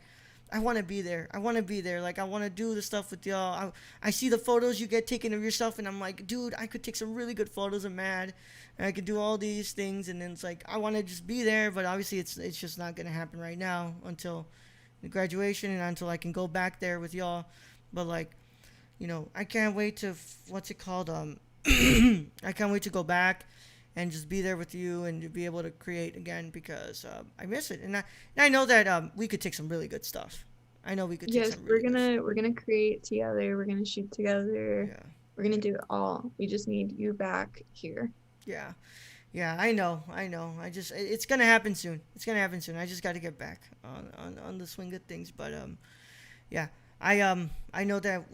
I want to be there. I want to be there. Like I want to do the stuff with y'all. I see the photos you get taken of yourself, and I'm like, dude, I could take some really good photos of Mad, and I could do all these things, and then it's like I want to just be there, but obviously it's just not gonna happen right now until the graduation and until I can go back there with y'all. But like, you know, I can't wait to I can't wait to go back and just be there with you and to be able to create again because I miss it. And I know that we could take some really good stuff. I know we could. Yes, take some really we're gonna create together. We're gonna shoot together. Yeah. We're gonna do it all. We just need you back here. Yeah. Yeah, I know. It's gonna happen soon. I just got to get back on the swing of things. But yeah, I know that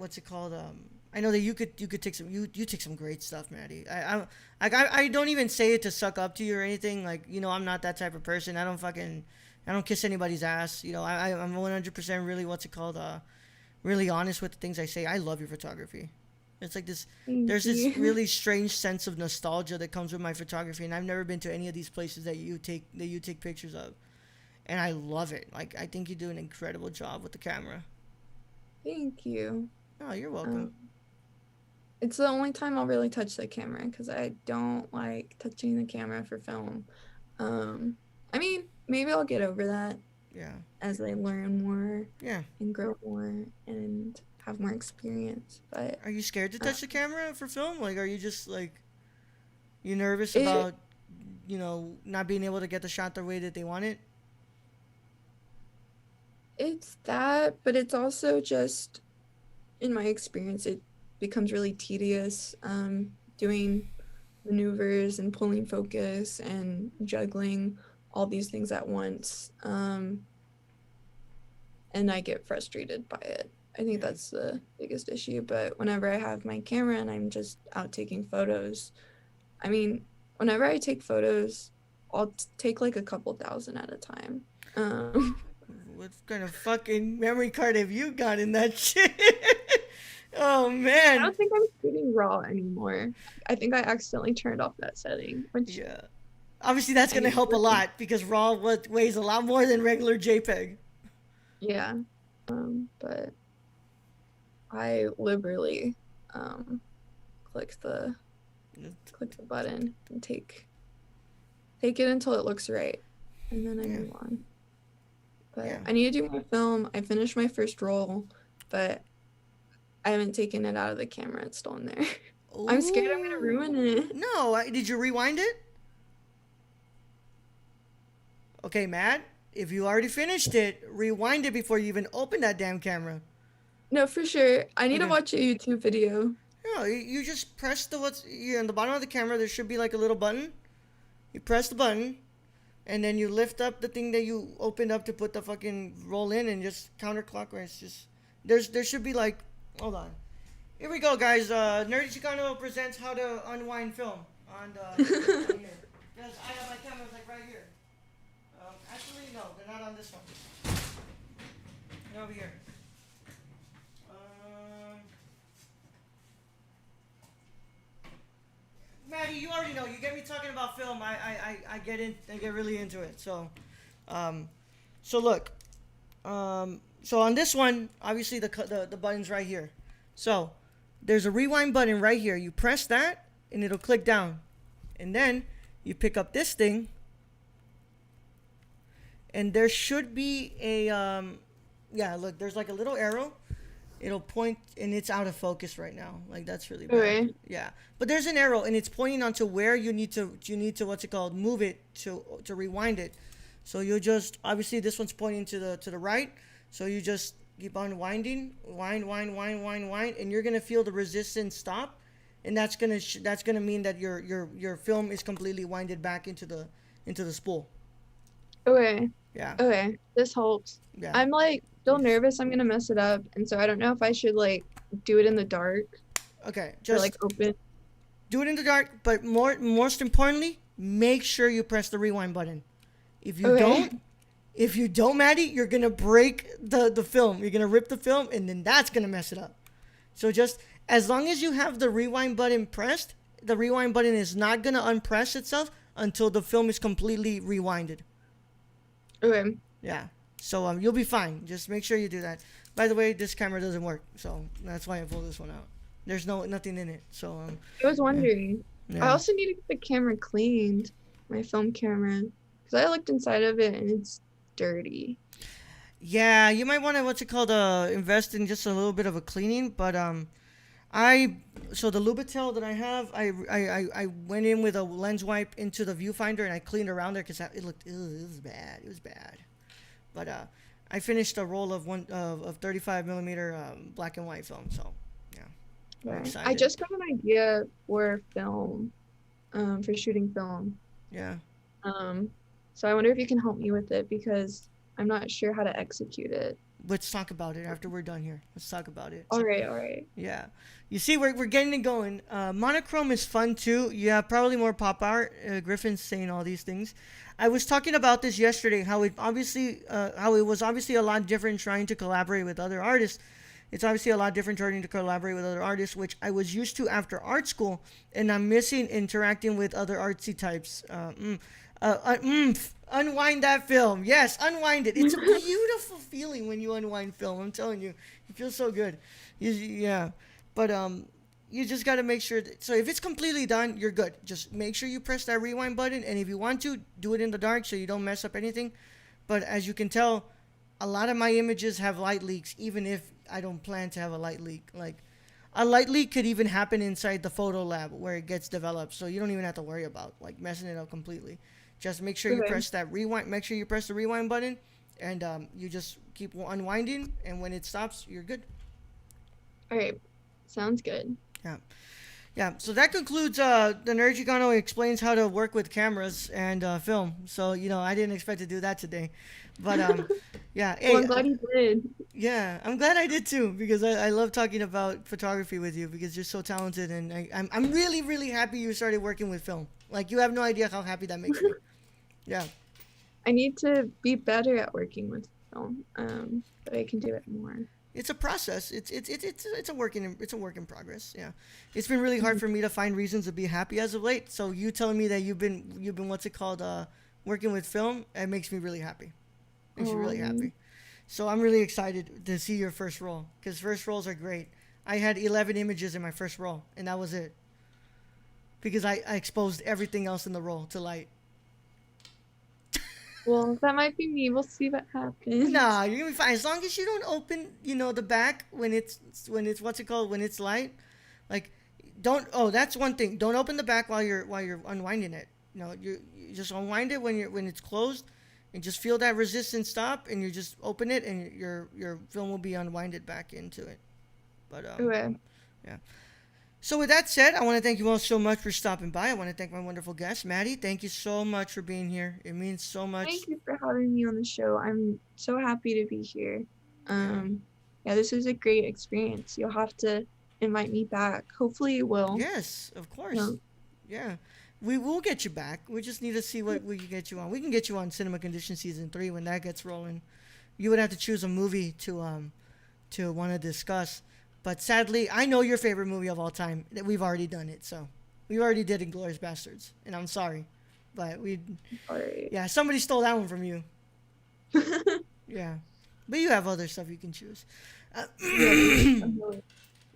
I know that you could take some you take some great stuff, Maddie. I don't even say it to suck up to you or anything. Like, you know, I'm not that type of person. I don't kiss anybody's ass. You know, I'm 100% really really honest with the things I say. I love your photography. It's like this. There's this really strange sense of nostalgia that comes with my photography, and I've never been to any of these places that you take pictures of, and I love it. Like, I think you do an incredible job with the camera. Thank you. Oh, you're welcome. It's the only time I'll really touch the camera because I don't like touching the camera for film. I mean, maybe I'll get over that. Yeah. As I learn more. Yeah. And grow more and have more experience. But are you scared to touch the camera for film? Like, are you just like, you nervous about, you know, not being able to get the shot the way that they want it? It's that, but it's also just, in my experience, it becomes really tedious doing maneuvers and pulling focus and juggling all these things at once. And I get frustrated by it. I think that's the biggest issue. But whenever I have my camera and I'm just out taking photos, I mean, whenever I take photos, I'll take like a couple thousand at a time. What kind of fucking memory card have you got in that shit? Oh, man. I don't think I'm shooting RAW anymore. I think I accidentally turned off that setting. Which, yeah. Obviously, that's going to help a lot because RAW weighs a lot more than regular JPEG. Yeah. But I liberally click the button and take it until it looks right, and then I move on. But I need to do my film. I finished my first roll, but I haven't taken it out of the camera. It's still in there. Ooh. I'm scared I'm gonna ruin it. No, did you rewind it? Okay, Matt, if you already finished it, rewind it before you even open that damn camera. No, for sure. I need to watch a YouTube video. No, you just press on the bottom of the camera. There should be like a little button. You press the button, and then you lift up the thing that you opened up to put the fucking roll in, and just counterclockwise. Just there should be like, hold on. Here we go, guys. Nerdy Chicano presents how to unwind film on the here. Because I have my cameras like right here. Actually, no, they're not on this one. They're over here. Maddie, you already know. You get me talking about film, I get really into it. So, so look, so on this one, obviously the button's right here. So there's a rewind button right here. You press that, and it'll click down, and then you pick up this thing, and there should be a look, there's like a little arrow. It'll point, and it's out of focus right now. Like, that's really bad. Okay. Yeah, but there's an arrow, and it's pointing onto where you need to move it to rewind it. So you just, obviously this one's pointing to the right. So you just keep on winding, wind, and you're gonna feel the resistance stop, and that's gonna mean that your film is completely winded back into the spool. Okay. Yeah. Okay. This helps. Yeah. I'm like still nervous I'm gonna mess it up, and so I don't know if I should like do it in the dark. Okay. Just like open. Do it in the dark, but most importantly, make sure you press the rewind button. If you don't, Maddie, you're gonna break the film. You're gonna rip the film, and then that's gonna mess it up. So just, As long as you have the rewind button pressed, the rewind button is not going to unpress itself until the film is completely rewinded. Okay. Yeah. So you'll be fine. Just make sure you do that. By the way, this camera doesn't work, so that's why I pulled this one out. There's nothing in it. So I was wondering. yeah. I also need to get the camera cleaned, my film camera, because I looked inside of it and it's dirty. Yeah, you might want to invest in just a little bit of a cleaning, but so the Lubitel that I have, I went in with a lens wipe into the viewfinder and I cleaned around there because it was bad. It was bad. But I finished a roll of 35 millimeter black and white film. So yeah, I'm excited. I just got an idea for film, for shooting film. Yeah. So I wonder if you can help me with it because I'm not sure how to execute it. Let's talk about it after we're done here. Let's talk about it. All right. Yeah. You see, we're getting it going. Monochrome is fun too. You have probably more pop art. Griffin's saying all these things. I was talking about this yesterday, how it was obviously a lot different trying to collaborate with other artists. It's obviously a lot different trying to collaborate with other artists, which I was used to after art school, and I'm missing interacting with other artsy types. Unwind that film. Yes, unwind it. It's a beautiful feeling when you unwind film. I'm telling you, it feels so good. Yeah, but you just got to make sure so if it's completely done, you're good. Just make sure you press that rewind button, and if you want to, do it in the dark so you don't mess up anything. But as you can tell, a lot of my images have light leaks, even if I don't plan to have a light leak. Like, a light leak could even happen inside the photo lab where it gets developed, so you don't even have to worry about like messing it up completely. Just make sure you press that rewind. Make sure you press the rewind button, and you just keep unwinding. And when it stops, you're good. All right, sounds good. Yeah. So that concludes the Nerd Chicano explains how to work with cameras and film. So I didn't expect to do that today, but yeah. Hey, well, I'm glad you did. Yeah, I'm glad I did too because I love talking about photography with you because you're so talented, and I'm really really happy you started working with film. Like, you have no idea how happy that makes me. Yeah. I need to be better at working with film, but I can do it more. It's a process. It's a work in progress. Yeah. It's been really hard for me to find reasons to be happy as of late. So you telling me that you've been working with film, it makes me really happy. Makes me really happy. So I'm really excited to see your first roll because first rolls are great. I had 11 images in my first roll, and that was it. Because I exposed everything else in the roll to light. Well, that might be me. We'll see what happens. Nah, you're gonna be fine. As long as you don't open, the back when it's when it's light. Like, that's one thing. Don't open the back while you're unwinding it. You just unwind it when it's closed, and just feel that resistance stop, and you just open it, and your film will be unwinded back into it. But okay. Yeah. So with that said, I want to thank you all so much for stopping by. I want to thank my wonderful guest, Maddie. Thank you so much for being here. It means so much. Thank you for having me on the show. I'm so happy to be here. Yeah, this is a great experience. You'll have to invite me back. Hopefully you will. Yes, of course. Yeah. We will get you back. We just need to see what we can get you on. We can get you on Cinema Condition Season 3 when that gets rolling. You would have to choose a movie to want to discuss. But sadly, I know your favorite movie of all time. That we've already done it, so we already did Inglourious Bastards, and I'm sorry, but yeah, somebody stole that one from you. Yeah, but you have other stuff you can choose. I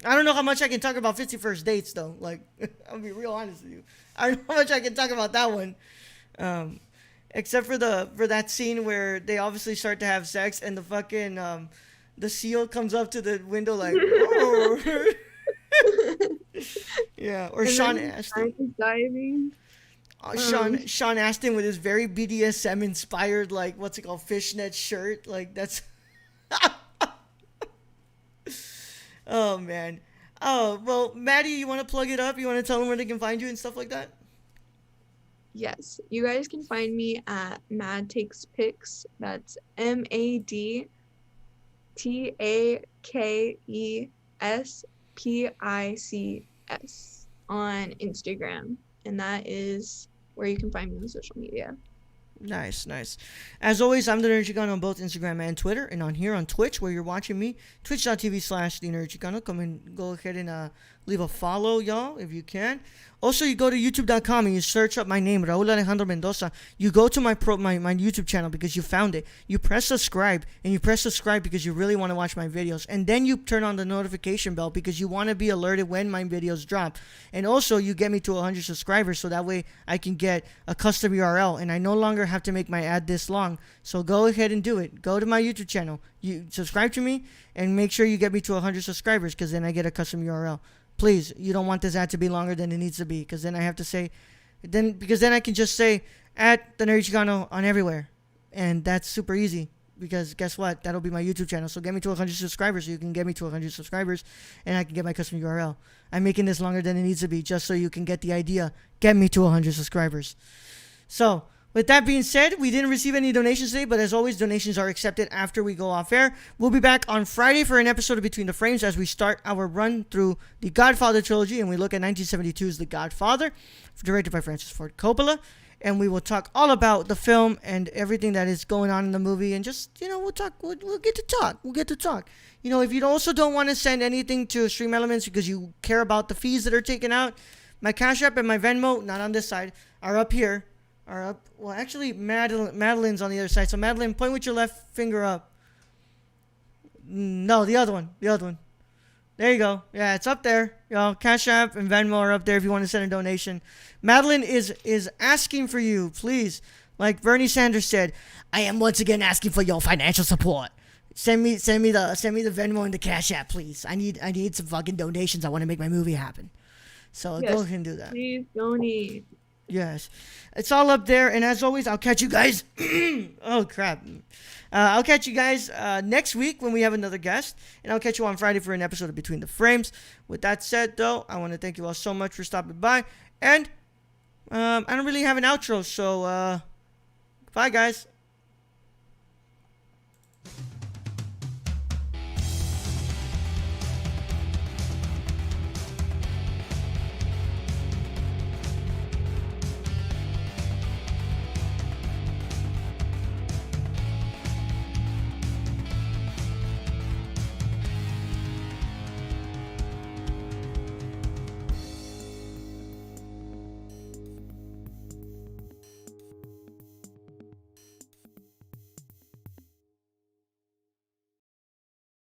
don't know how much I can talk about 50 First Dates though. Like, I'll be real honest with you. I don't know how much I can talk about that one. Except for that scene where they obviously start to have sex and the fucking the seal comes up to the window like, oh. Yeah, or and Sean Astin diving. Sean Astin with his very BDSM inspired, like, what's it called, fishnet shirt, like, that's oh man. Oh well, Maddie, you want to plug it up? You want to tell them where they can find you and stuff like that? Yes, you guys can find me at Mad Takes Pics. That's MADTAKESPICS on Instagram, and that is where you can find me on social media. Nice, nice. As always, I'm the Nerd Chicano on both Instagram and Twitter, and on here on Twitch, where you're watching me, twitch.tv/the Nerd Chicano. Come and go ahead and leave a follow, y'all, if you can. Also, you go to youtube.com and you search up my name, Raul Alejandro Mendoza. You go to my YouTube channel because you found it. You press subscribe, and you press subscribe because you really want to watch my videos. And then you turn on the notification bell because you want to be alerted when my videos drop. And also, you get me to 100 subscribers so that way I can get a custom URL. And I no longer have to make my ad this long. So go ahead and do it. Go to my YouTube channel. You subscribe to me and make sure you get me to 100 subscribers because then I get a custom URL. Please, you don't want this ad to be longer than it needs to be because then I have to say, because then I can just say at the Nerd Chicano on everywhere. And that's super easy because guess what? That'll be my YouTube channel. So get me to 100 subscribers so you can get me to 100 subscribers and I can get my custom URL. I'm making this longer than it needs to be just so you can get the idea. Get me to 100 subscribers. So, with that being said, we didn't receive any donations today, but as always, donations are accepted after we go off air. We'll be back on Friday for an episode of Between the Frames as we start our run through the Godfather trilogy, and we look at 1972's The Godfather, directed by Francis Ford Coppola, and we will talk all about the film and everything that is going on in the movie, and just, we'll get to talk. If you also don't want to send anything to Stream Elements because you care about the fees that are taken out, my Cash App and my Venmo, not on this side, are up here. Well, actually, Madeleine's on the other side. So, Madeleine, point with your left finger up. No, the other one. There you go. Yeah, it's up there. Cash App and Venmo are up there if you want to send a donation. Madeleine is asking for you, please. Like Bernie Sanders said, I am once again asking for your financial support. Send me the Venmo and the Cash App, please. I need some fucking donations. I want to make my movie happen. So yes, go ahead and do that. Please donate. Yes. It's all up there. And as always, I'll catch you guys. Oh, crap. I'll catch you guys next week when we have another guest. And I'll catch you on Friday for an episode of Between the Frames. With that said, though, I want to thank you all so much for stopping by. And I don't really have an outro. So, bye, guys.